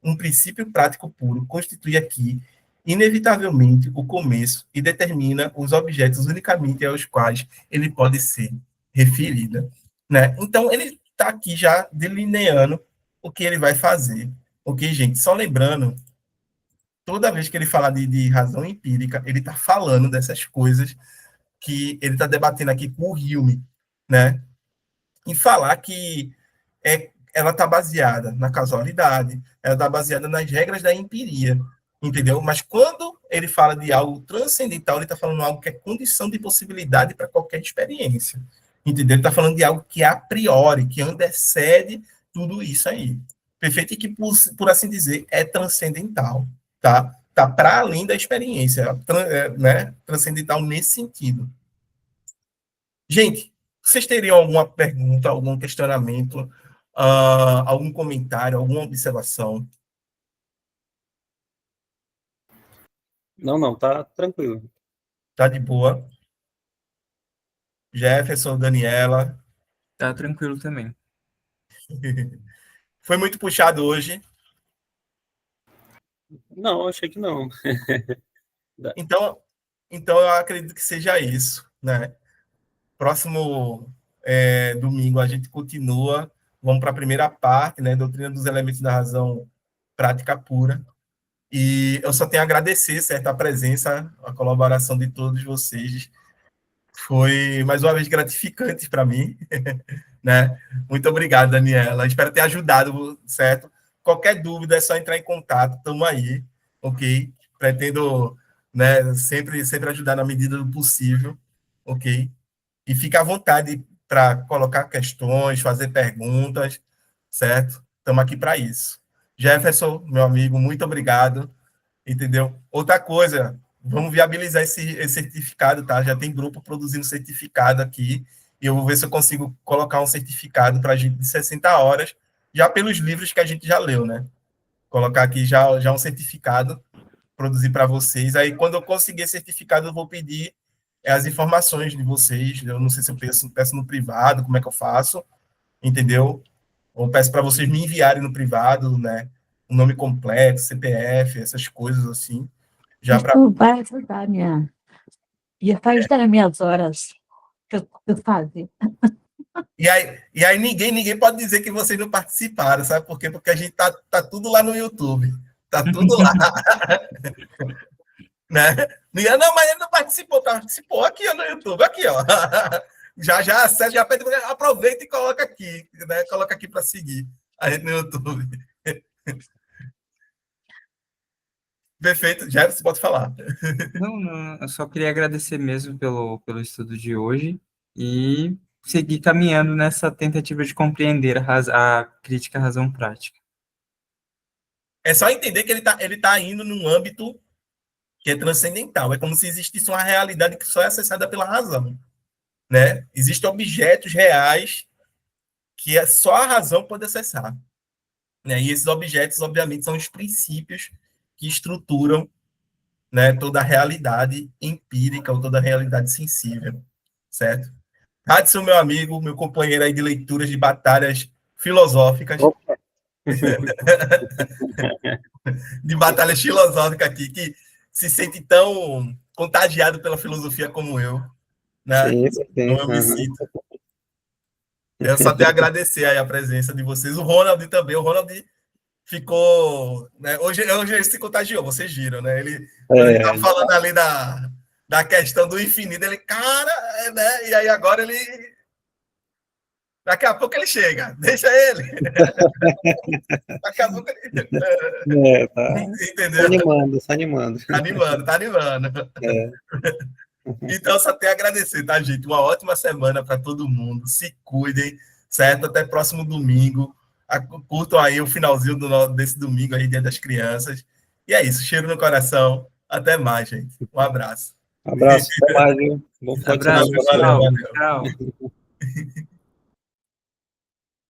um princípio prático puro, constitui aqui, inevitavelmente, o começo e determina os objetos unicamente aos quais ele pode ser referido. Né? Então, ele está aqui já delineando o que ele vai fazer. Ok, gente? Só lembrando, toda vez que ele fala de razão empírica, ele está falando dessas coisas que ele está debatendo aqui com o Hume, né? E falar que ela está baseada na casualidade, ela está baseada nas regras da empiria, entendeu? Mas quando ele fala de algo transcendental, ele está falando algo que é condição de possibilidade para qualquer experiência, entendeu? Ele está falando de algo que é a priori, que antecede tudo isso aí. Perfeito? E que, por assim dizer, é transcendental, tá? Está para além da experiência, né? Transcendental nesse sentido. Gente, vocês teriam alguma pergunta, algum questionamento, algum comentário, alguma observação? Não, tá tranquilo. Tá de boa? Jefferson, Daniela? Tá tranquilo também. Foi muito puxado hoje. Não, achei que não. Então eu acredito que seja isso, né? Próximo domingo a gente continua. Vamos para a primeira parte, né? Doutrina dos elementos da razão prática pura. E eu só tenho a agradecer, certo, a presença, a colaboração de todos vocês. Foi, mais uma vez, gratificante para mim. Né? Muito obrigado, Daniela. Espero ter ajudado, certo? Qualquer dúvida é só entrar em contato. Estamos aí, ok? Pretendo, né, sempre ajudar na medida do possível, ok? E fica à vontade para colocar questões, fazer perguntas, certo? Estamos aqui para isso. Jefferson, meu amigo, muito obrigado, entendeu? Outra coisa, vamos viabilizar esse certificado, tá? Já tem grupo produzindo certificado aqui, e eu vou ver se eu consigo colocar um certificado para a gente de 60 horas, já pelos livros que a gente já leu, né? Colocar aqui já um certificado, produzir para vocês. Aí, quando eu conseguir certificado, eu vou pedir as informações de vocês. Eu não sei se eu peço no privado, como é que eu faço, entendeu? Ou peço para vocês me enviarem no privado, né? O nome completo, CPF, essas coisas assim. Já para. Isso vai ajudar ia ajudar as minhas horas que eu fazia. E aí ninguém pode dizer que vocês não participaram, sabe por quê? Porque a gente tá tudo lá no YouTube. Tá tudo lá. Né? Não, mas ele não participou aqui ó, no YouTube, aqui, ó. Já acessa, já pede, aproveita e coloca aqui, né? Coloca aqui para seguir a gente no YouTube. Perfeito, já você pode falar. Não, eu só queria agradecer mesmo pelo estudo de hoje e seguir caminhando nessa tentativa de compreender a crítica à razão prática. É só entender que ele tá indo num âmbito que é transcendental. É como se existisse uma realidade que só é acessada pela razão. Né? Existem objetos reais que só a razão pode acessar. Né? E esses objetos, obviamente, são os princípios que estruturam, né, toda a realidade empírica ou toda a realidade sensível. Certo? Hudson, meu amigo, meu companheiro aí de leituras de batalhas filosóficas. De batalhas filosóficas aqui, que se sente tão contagiado pela filosofia como eu. Né? Sim. Então eu me sinto. Eu só tenho a agradecer aí a presença de vocês. O Ronald também. O Ronald ficou. Né? Hoje ele se contagiou, vocês viram, né? Ele estava falando ali da questão do infinito. Ele, cara, né? E aí agora ele. Daqui a pouco ele chega, deixa ele. Daqui a pouco ele. Tá. Entendeu? Tá animando. Tá animando. Então, só tenho a agradecer, tá, gente? Uma ótima semana para todo mundo. Se cuidem, certo? Até próximo domingo. Curtam aí o finalzinho desse domingo aí, Dia das Crianças. E é isso, cheiro no coração. Até mais, gente. Um abraço. Abraço, até mais, viu? Bom final de semana. Abraço, pessoal. Tchau.